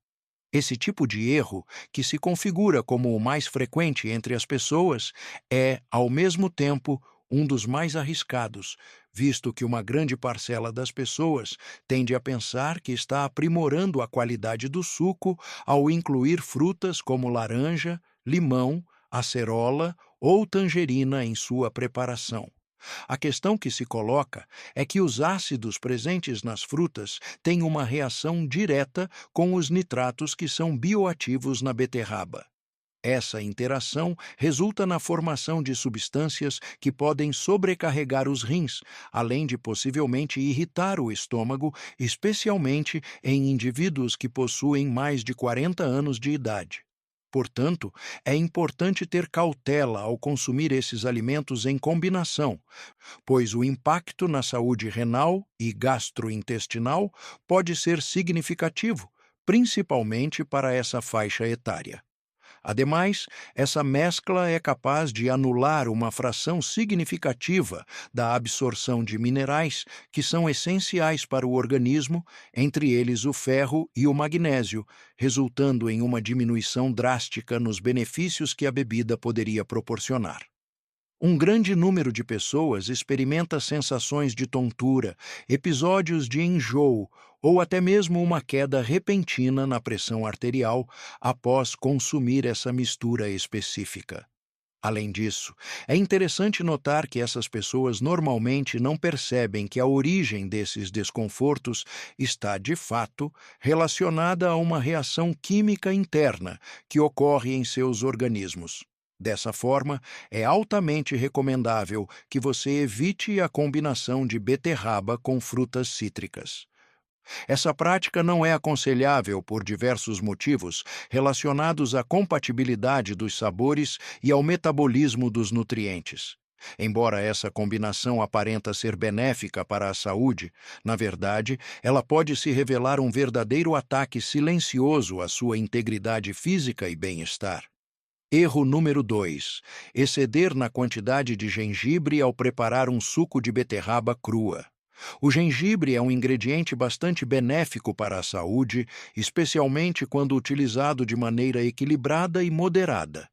Esse tipo de erro, que se configura como o mais frequente entre as pessoas, é, ao mesmo tempo, um dos mais arriscados, visto que uma grande parcela das pessoas tende a pensar que está aprimorando a qualidade do suco ao incluir frutas como laranja, limão, acerola ou tangerina em sua preparação. A questão que se coloca é que os ácidos presentes nas frutas têm uma reação direta com os nitratos que são bioativos na beterraba. Essa interação resulta na formação de substâncias que podem sobrecarregar os rins, além de possivelmente irritar o estômago, especialmente em indivíduos que possuem mais de 40 anos de idade. Portanto, é importante ter cautela ao consumir esses alimentos em combinação, pois o impacto na saúde renal e gastrointestinal pode ser significativo, principalmente para essa faixa etária. Ademais, essa mescla é capaz de anular uma fração significativa da absorção de minerais que são essenciais para o organismo, entre eles o ferro e o magnésio, resultando em uma diminuição drástica nos benefícios que a bebida poderia proporcionar. Um grande número de pessoas experimenta sensações de tontura, episódios de enjoo ou até mesmo uma queda repentina na pressão arterial após consumir essa mistura específica. Além disso, é interessante notar que essas pessoas normalmente não percebem que a origem desses desconfortos está, de fato, relacionada a uma reação química interna que ocorre em seus organismos. Dessa forma, é altamente recomendável que você evite a combinação de beterraba com frutas cítricas. Essa prática não é aconselhável por diversos motivos relacionados à compatibilidade dos sabores e ao metabolismo dos nutrientes. Embora essa combinação aparenta ser benéfica para a saúde, na verdade, ela pode se revelar um verdadeiro ataque silencioso à sua integridade física e bem-estar. Erro número 2: exceder na quantidade de gengibre ao preparar um suco de beterraba crua. O gengibre é um ingrediente bastante benéfico para a saúde, especialmente quando utilizado de maneira equilibrada e moderada.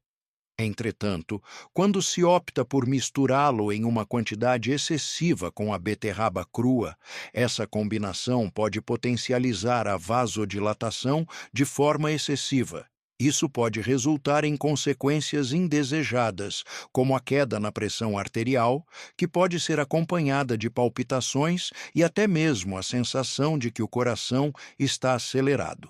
Entretanto, quando se opta por misturá-lo em uma quantidade excessiva com a beterraba crua, essa combinação pode potencializar a vasodilatação de forma excessiva. Isso pode resultar em consequências indesejadas, como a queda na pressão arterial, que pode ser acompanhada de palpitações e até mesmo a sensação de que o coração está acelerado.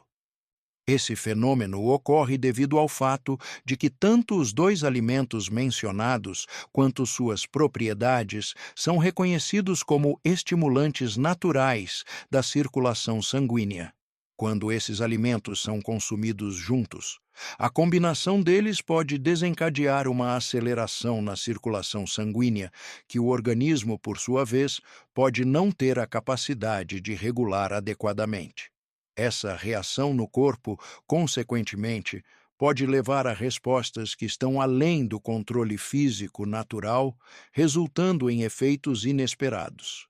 Esse fenômeno ocorre devido ao fato de que tanto os dois alimentos mencionados quanto suas propriedades são reconhecidos como estimulantes naturais da circulação sanguínea. Quando esses alimentos são consumidos juntos, a combinação deles pode desencadear uma aceleração na circulação sanguínea, que o organismo, por sua vez, pode não ter a capacidade de regular adequadamente. Essa reação no corpo, consequentemente, pode levar a respostas que estão além do controle físico natural, resultando em efeitos inesperados.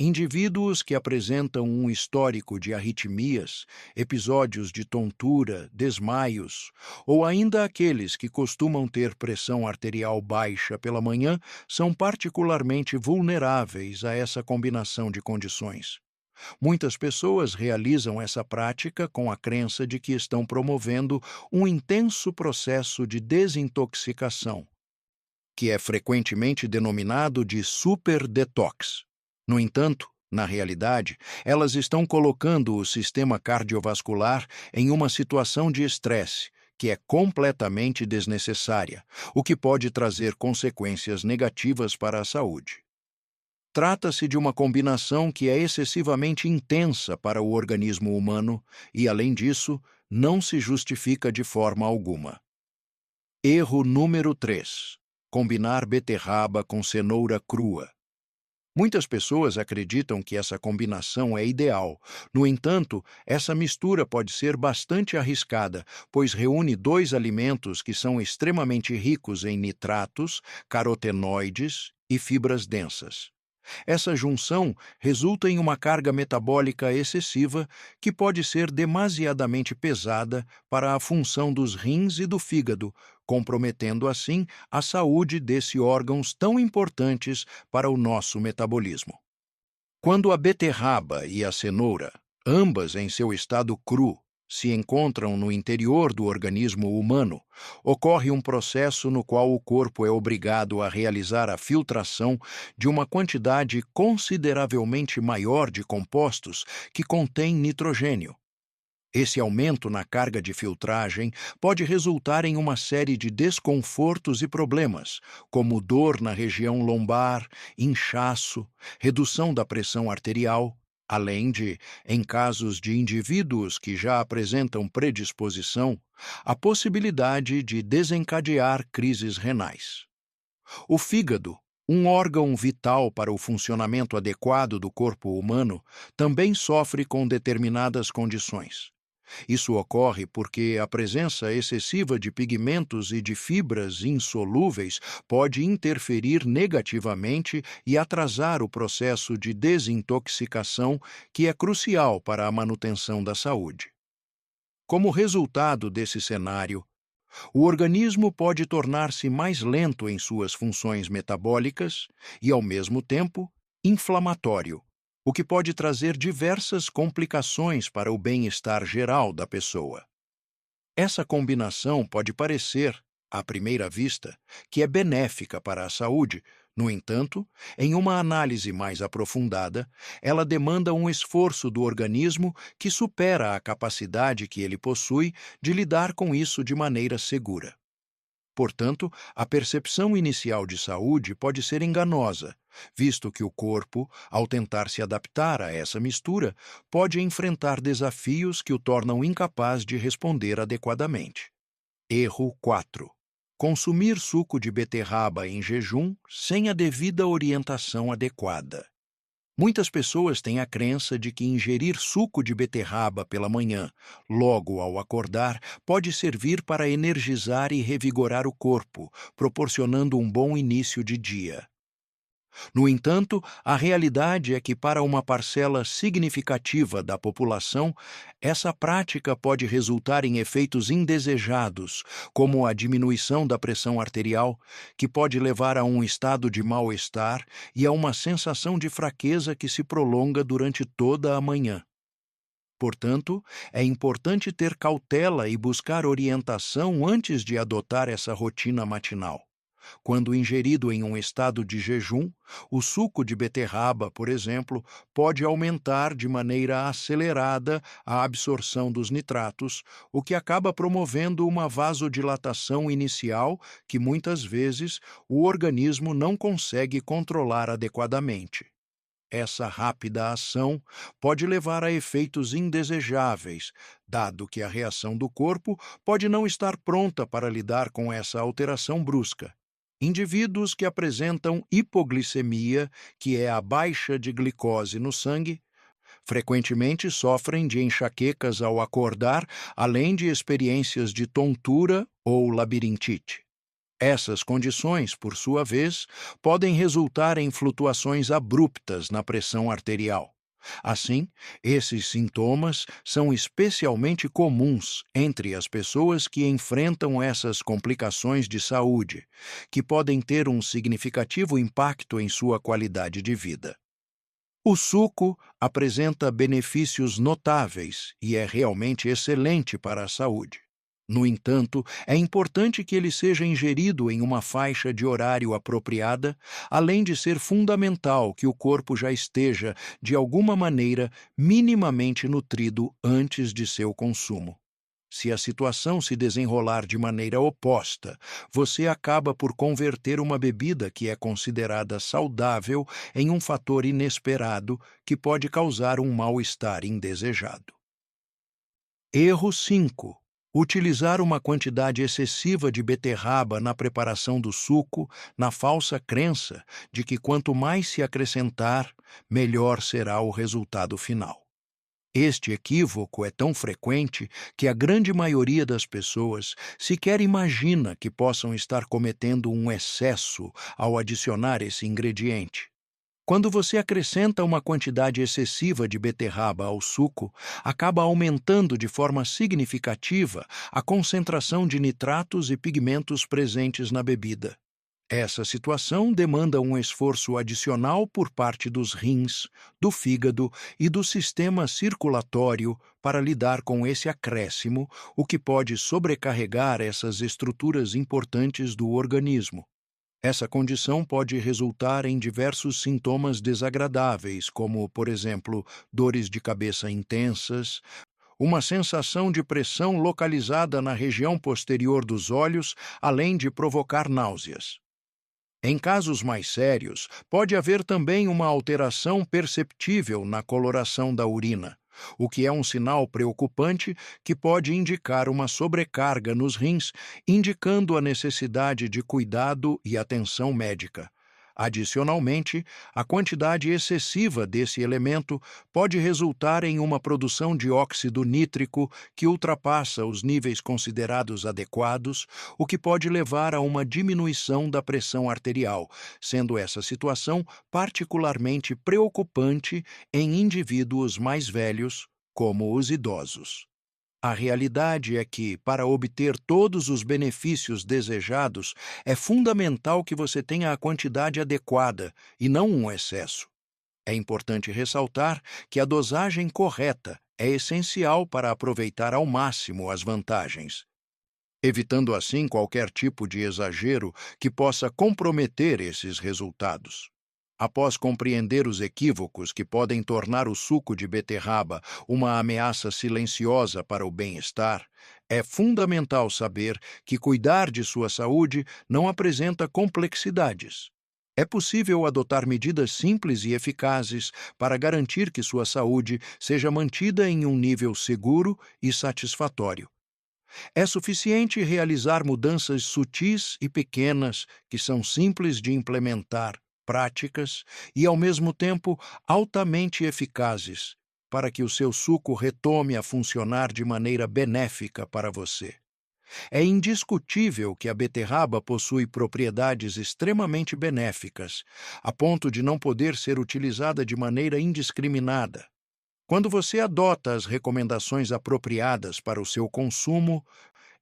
Indivíduos que apresentam um histórico de arritmias, episódios de tontura, desmaios, ou ainda aqueles que costumam ter pressão arterial baixa pela manhã são particularmente vulneráveis a essa combinação de condições. Muitas pessoas realizam essa prática com a crença de que estão promovendo um intenso processo de desintoxicação, que é frequentemente denominado de superdetox. No entanto, na realidade, elas estão colocando o sistema cardiovascular em uma situação de estresse, que é completamente desnecessária, o que pode trazer consequências negativas para a saúde. Trata-se de uma combinação que é excessivamente intensa para o organismo humano e, além disso, não se justifica de forma alguma. Erro número 3: combinar beterraba com cenoura crua. Muitas pessoas acreditam que essa combinação é ideal. No entanto, essa mistura pode ser bastante arriscada, pois reúne dois alimentos que são extremamente ricos em nitratos, carotenoides e fibras densas. Essa junção resulta em uma carga metabólica excessiva que pode ser demasiadamente pesada para a função dos rins e do fígado, comprometendo assim a saúde desses órgãos tão importantes para o nosso metabolismo. Quando a beterraba e a cenoura, ambas em seu estado cru, se encontram no interior do organismo humano, ocorre um processo no qual o corpo é obrigado a realizar a filtração de uma quantidade consideravelmente maior de compostos que contêm nitrogênio. Esse aumento na carga de filtragem pode resultar em uma série de desconfortos e problemas, como dor na região lombar, inchaço, redução da pressão arterial, além de, em casos de indivíduos que já apresentam predisposição, a possibilidade de desencadear crises renais. O fígado, um órgão vital para o funcionamento adequado do corpo humano, também sofre com determinadas condições. Isso ocorre porque a presença excessiva de pigmentos e de fibras insolúveis pode interferir negativamente e atrasar o processo de desintoxicação, que é crucial para a manutenção da saúde. Como resultado desse cenário, o organismo pode tornar-se mais lento em suas funções metabólicas e, ao mesmo tempo, inflamatório, o que pode trazer diversas complicações para o bem-estar geral da pessoa. Essa combinação pode parecer, à primeira vista, que é benéfica para a saúde. No entanto, em uma análise mais aprofundada, ela demanda um esforço do organismo que supera a capacidade que ele possui de lidar com isso de maneira segura. Portanto, a percepção inicial de saúde pode ser enganosa, visto que o corpo, ao tentar se adaptar a essa mistura, pode enfrentar desafios que o tornam incapaz de responder adequadamente. Erro 4. Consumir suco de beterraba em jejum sem a devida orientação adequada. Muitas pessoas têm a crença de que ingerir suco de beterraba pela manhã, logo ao acordar, pode servir para energizar e revigorar o corpo, proporcionando um bom início de dia. No entanto, a realidade é que, para uma parcela significativa da população, essa prática pode resultar em efeitos indesejados, como a diminuição da pressão arterial, que pode levar a um estado de mal-estar e a uma sensação de fraqueza que se prolonga durante toda a manhã. Portanto, é importante ter cautela e buscar orientação antes de adotar essa rotina matinal. Quando ingerido em um estado de jejum, o suco de beterraba, por exemplo, pode aumentar de maneira acelerada a absorção dos nitratos, o que acaba promovendo uma vasodilatação inicial que muitas vezes o organismo não consegue controlar adequadamente. Essa rápida ação pode levar a efeitos indesejáveis, dado que a reação do corpo pode não estar pronta para lidar com essa alteração brusca. Indivíduos que apresentam hipoglicemia, que é a baixa de glicose no sangue, frequentemente sofrem de enxaquecas ao acordar, além de experiências de tontura ou labirintite. Essas condições, por sua vez, podem resultar em flutuações abruptas na pressão arterial. Assim, esses sintomas são especialmente comuns entre as pessoas que enfrentam essas complicações de saúde, que podem ter um significativo impacto em sua qualidade de vida. O suco apresenta benefícios notáveis e é realmente excelente para a saúde. No entanto, é importante que ele seja ingerido em uma faixa de horário apropriada, além de ser fundamental que o corpo já esteja, de alguma maneira, minimamente nutrido antes de seu consumo. Se a situação se desenrolar de maneira oposta, você acaba por converter uma bebida que é considerada saudável em um fator inesperado que pode causar um mal-estar indesejado. Erro 5. Utilizar uma quantidade excessiva de beterraba na preparação do suco, na falsa crença de que quanto mais se acrescentar, melhor será o resultado final. Este equívoco é tão frequente que a grande maioria das pessoas sequer imagina que possam estar cometendo um excesso ao adicionar esse ingrediente. Quando você acrescenta uma quantidade excessiva de beterraba ao suco, acaba aumentando de forma significativa a concentração de nitratos e pigmentos presentes na bebida. Essa situação demanda um esforço adicional por parte dos rins, do fígado e do sistema circulatório para lidar com esse acréscimo, o que pode sobrecarregar essas estruturas importantes do organismo. Essa condição pode resultar em diversos sintomas desagradáveis, como, por exemplo, dores de cabeça intensas, uma sensação de pressão localizada na região posterior dos olhos, além de provocar náuseas. Em casos mais sérios, pode haver também uma alteração perceptível na coloração da urina, o que é um sinal preocupante que pode indicar uma sobrecarga nos rins, indicando a necessidade de cuidado e atenção médica. Adicionalmente, a quantidade excessiva desse elemento pode resultar em uma produção de óxido nítrico que ultrapassa os níveis considerados adequados, o que pode levar a uma diminuição da pressão arterial, sendo essa situação particularmente preocupante em indivíduos mais velhos, como os idosos. A realidade é que, para obter todos os benefícios desejados, é fundamental que você tenha a quantidade adequada e não um excesso. É importante ressaltar que a dosagem correta é essencial para aproveitar ao máximo as vantagens, evitando assim qualquer tipo de exagero que possa comprometer esses resultados. Após compreender os equívocos que podem tornar o suco de beterraba uma ameaça silenciosa para o bem-estar, é fundamental saber que cuidar de sua saúde não apresenta complexidades. É possível adotar medidas simples e eficazes para garantir que sua saúde seja mantida em um nível seguro e satisfatório. É suficiente realizar mudanças sutis e pequenas que são simples de implementar, práticas e, ao mesmo tempo, altamente eficazes, para que o seu suco retome a funcionar de maneira benéfica para você. É indiscutível que a beterraba possui propriedades extremamente benéficas, a ponto de não poder ser utilizada de maneira indiscriminada. Quando você adota as recomendações apropriadas para o seu consumo,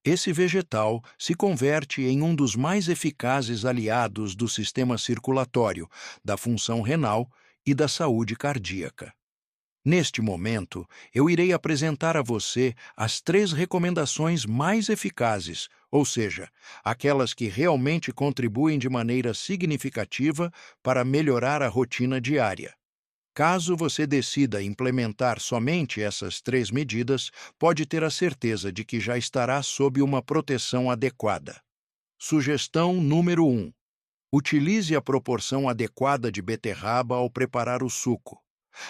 esse vegetal se converte em um dos mais eficazes aliados do sistema circulatório, da função renal e da saúde cardíaca. Neste momento, eu irei apresentar a você as 3 recomendações mais eficazes, ou seja, aquelas que realmente contribuem de maneira significativa para melhorar a rotina diária. Caso você decida implementar somente essas 3 medidas, pode ter a certeza de que já estará sob uma proteção adequada. Sugestão número 1. Utilize a proporção adequada de beterraba ao preparar o suco.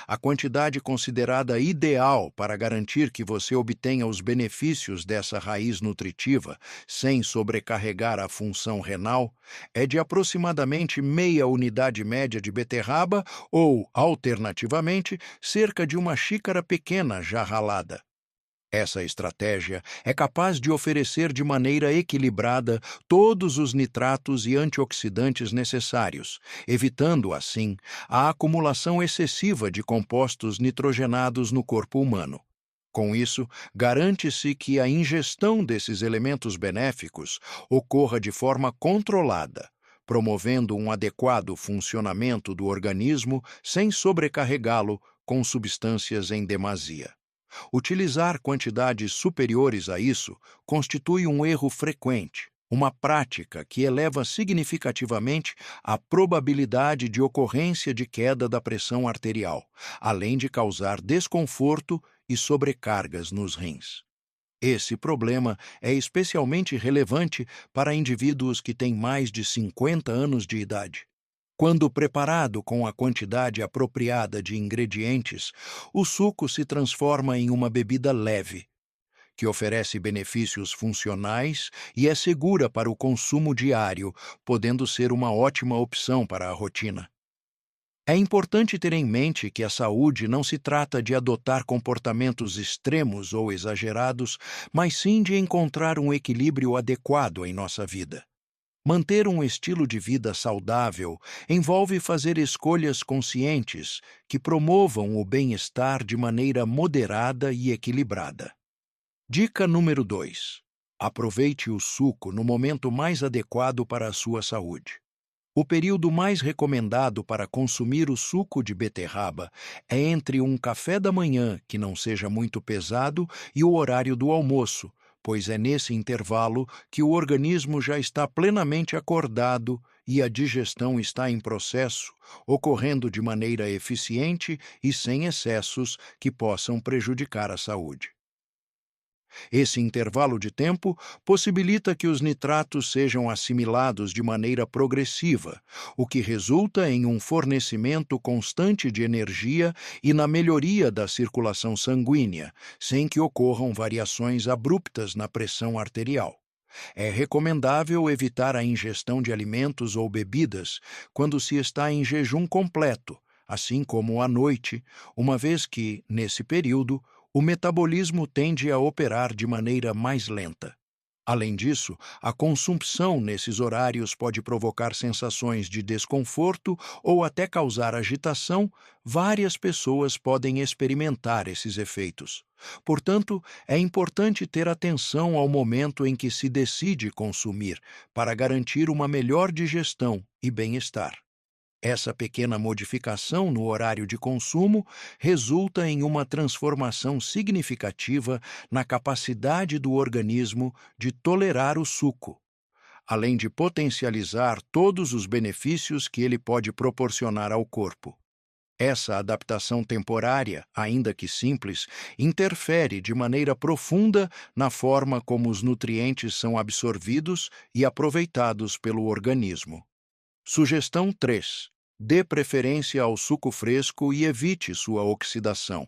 A quantidade considerada ideal para garantir que você obtenha os benefícios dessa raiz nutritiva, sem sobrecarregar a função renal, é de aproximadamente meia unidade média de beterraba ou, alternativamente, cerca de uma xícara pequena já ralada. Essa estratégia é capaz de oferecer de maneira equilibrada todos os nitratos e antioxidantes necessários, evitando, assim, a acumulação excessiva de compostos nitrogenados no corpo humano. Com isso, garante-se que a ingestão desses elementos benéficos ocorra de forma controlada, promovendo um adequado funcionamento do organismo sem sobrecarregá-lo com substâncias em demasia. Utilizar quantidades superiores a isso constitui um erro frequente, uma prática que eleva significativamente a probabilidade de ocorrência de queda da pressão arterial, além de causar desconforto e sobrecargas nos rins. Esse problema é especialmente relevante para indivíduos que têm mais de 50 anos de idade. Quando preparado com a quantidade apropriada de ingredientes, o suco se transforma em uma bebida leve, que oferece benefícios funcionais e é segura para o consumo diário, podendo ser uma ótima opção para a rotina. É importante ter em mente que a saúde não se trata de adotar comportamentos extremos ou exagerados, mas sim de encontrar um equilíbrio adequado em nossa vida. Manter um estilo de vida saudável envolve fazer escolhas conscientes que promovam o bem-estar de maneira moderada e equilibrada. Dica número 2. Aproveite o suco no momento mais adequado para a sua saúde. O período mais recomendado para consumir o suco de beterraba é entre um café da manhã, que não seja muito pesado, e o horário do almoço, pois é nesse intervalo que o organismo já está plenamente acordado e a digestão está em processo, ocorrendo de maneira eficiente e sem excessos que possam prejudicar a saúde. Esse intervalo de tempo possibilita que os nitratos sejam assimilados de maneira progressiva, o que resulta em um fornecimento constante de energia e na melhoria da circulação sanguínea, sem que ocorram variações abruptas na pressão arterial. É recomendável evitar a ingestão de alimentos ou bebidas quando se está em jejum completo, assim como à noite, uma vez que, nesse período, o metabolismo tende a operar de maneira mais lenta. Além disso, a consumpção nesses horários pode provocar sensações de desconforto ou até causar agitação. Várias pessoas podem experimentar esses efeitos. Portanto, é importante ter atenção ao momento em que se decide consumir, para garantir uma melhor digestão e bem-estar. Essa pequena modificação no horário de consumo resulta em uma transformação significativa na capacidade do organismo de tolerar o suco, além de potencializar todos os benefícios que ele pode proporcionar ao corpo. Essa adaptação temporária, ainda que simples, interfere de maneira profunda na forma como os nutrientes são absorvidos e aproveitados pelo organismo. Sugestão 3. Dê preferência ao suco fresco e evite sua oxidação.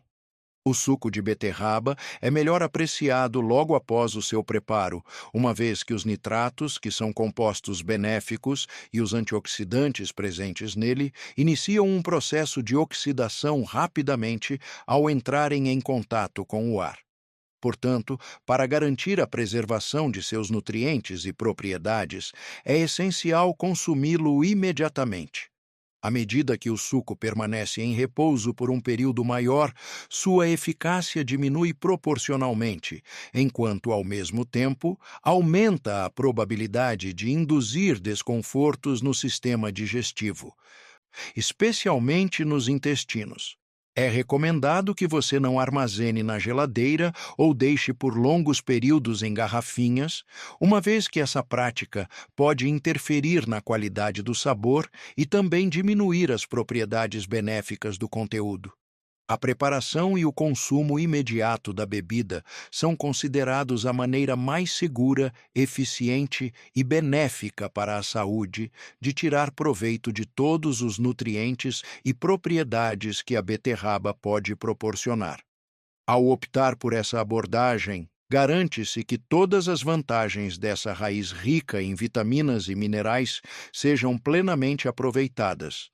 O suco de beterraba é melhor apreciado logo após o seu preparo, uma vez que os nitratos, que são compostos benéficos, e os antioxidantes presentes nele, iniciam um processo de oxidação rapidamente ao entrarem em contato com o ar. Portanto, para garantir a preservação de seus nutrientes e propriedades, é essencial consumi-lo imediatamente. À medida que o suco permanece em repouso por um período maior, sua eficácia diminui proporcionalmente, enquanto, ao mesmo tempo, aumenta a probabilidade de induzir desconfortos no sistema digestivo, especialmente nos intestinos. É recomendado que você não armazene na geladeira ou deixe por longos períodos em garrafinhas, uma vez que essa prática pode interferir na qualidade do sabor e também diminuir as propriedades benéficas do conteúdo. A preparação e o consumo imediato da bebida são considerados a maneira mais segura, eficiente e benéfica para a saúde de tirar proveito de todos os nutrientes e propriedades que a beterraba pode proporcionar. Ao optar por essa abordagem, garante-se que todas as vantagens dessa raiz rica em vitaminas e minerais sejam plenamente aproveitadas.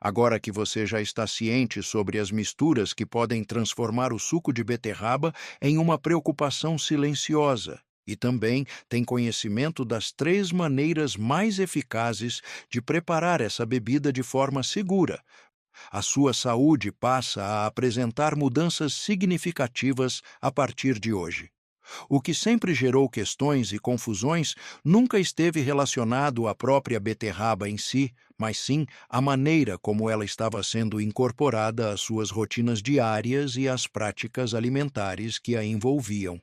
Agora que você já está ciente sobre as misturas que podem transformar o suco de beterraba em uma preocupação silenciosa, e também tem conhecimento das 3 maneiras mais eficazes de preparar essa bebida de forma segura, a sua saúde passa a apresentar mudanças significativas a partir de hoje. O que sempre gerou questões e confusões nunca esteve relacionado à própria beterraba em si, mas sim à maneira como ela estava sendo incorporada às suas rotinas diárias e às práticas alimentares que a envolviam.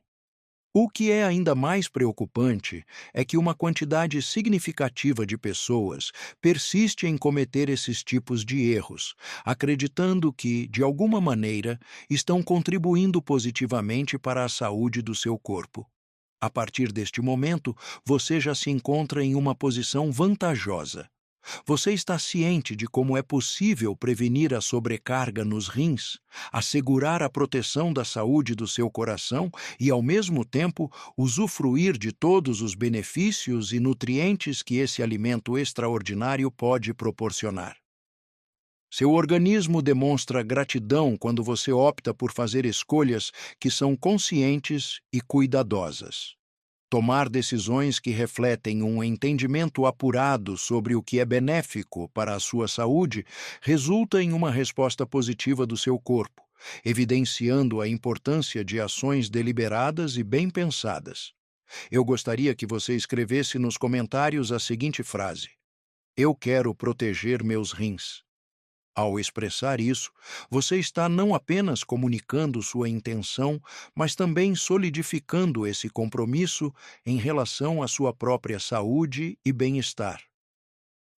O que é ainda mais preocupante é que uma quantidade significativa de pessoas persiste em cometer esses tipos de erros, acreditando que, de alguma maneira, estão contribuindo positivamente para a saúde do seu corpo. A partir deste momento, você já se encontra em uma posição vantajosa. Você está ciente de como é possível prevenir a sobrecarga nos rins, assegurar a proteção da saúde do seu coração e, ao mesmo tempo, usufruir de todos os benefícios e nutrientes que esse alimento extraordinário pode proporcionar. Seu organismo demonstra gratidão quando você opta por fazer escolhas que são conscientes e cuidadosas. Tomar decisões que refletem um entendimento apurado sobre o que é benéfico para a sua saúde resulta em uma resposta positiva do seu corpo, evidenciando a importância de ações deliberadas e bem pensadas. Eu gostaria que você escrevesse nos comentários a seguinte frase: Eu quero proteger meus rins. Ao expressar isso, você está não apenas comunicando sua intenção, mas também solidificando esse compromisso em relação à sua própria saúde e bem-estar.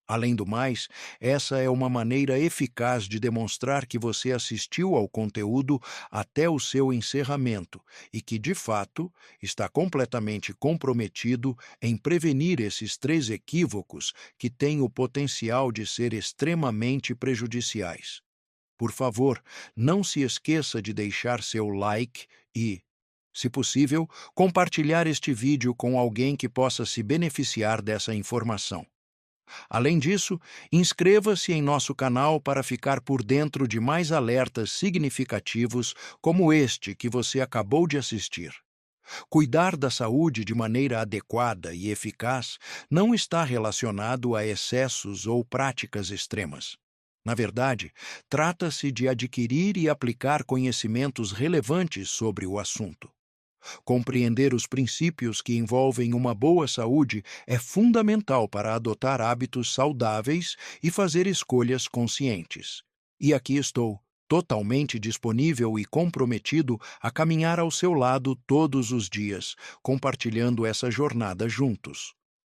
Além do mais, essa é uma maneira eficaz de demonstrar que você assistiu ao conteúdo até o seu encerramento e que, de fato, está completamente comprometido em prevenir esses três equívocos que têm o potencial de ser extremamente prejudiciais. Por favor, não se esqueça de deixar seu like e, se possível, compartilhar este vídeo com alguém que possa se beneficiar dessa informação. Além disso, inscreva-se em nosso canal para ficar por dentro de mais alertas significativos como este que você acabou de assistir. Cuidar da saúde de maneira adequada e eficaz não está relacionado a excessos ou práticas extremas. Na verdade, trata-se de adquirir e aplicar conhecimentos relevantes sobre o assunto. Compreender os princípios que envolvem uma boa saúde é fundamental para adotar hábitos saudáveis e fazer escolhas conscientes. E aqui estou, totalmente disponível e comprometido a caminhar ao seu lado todos os dias, compartilhando essa jornada juntos.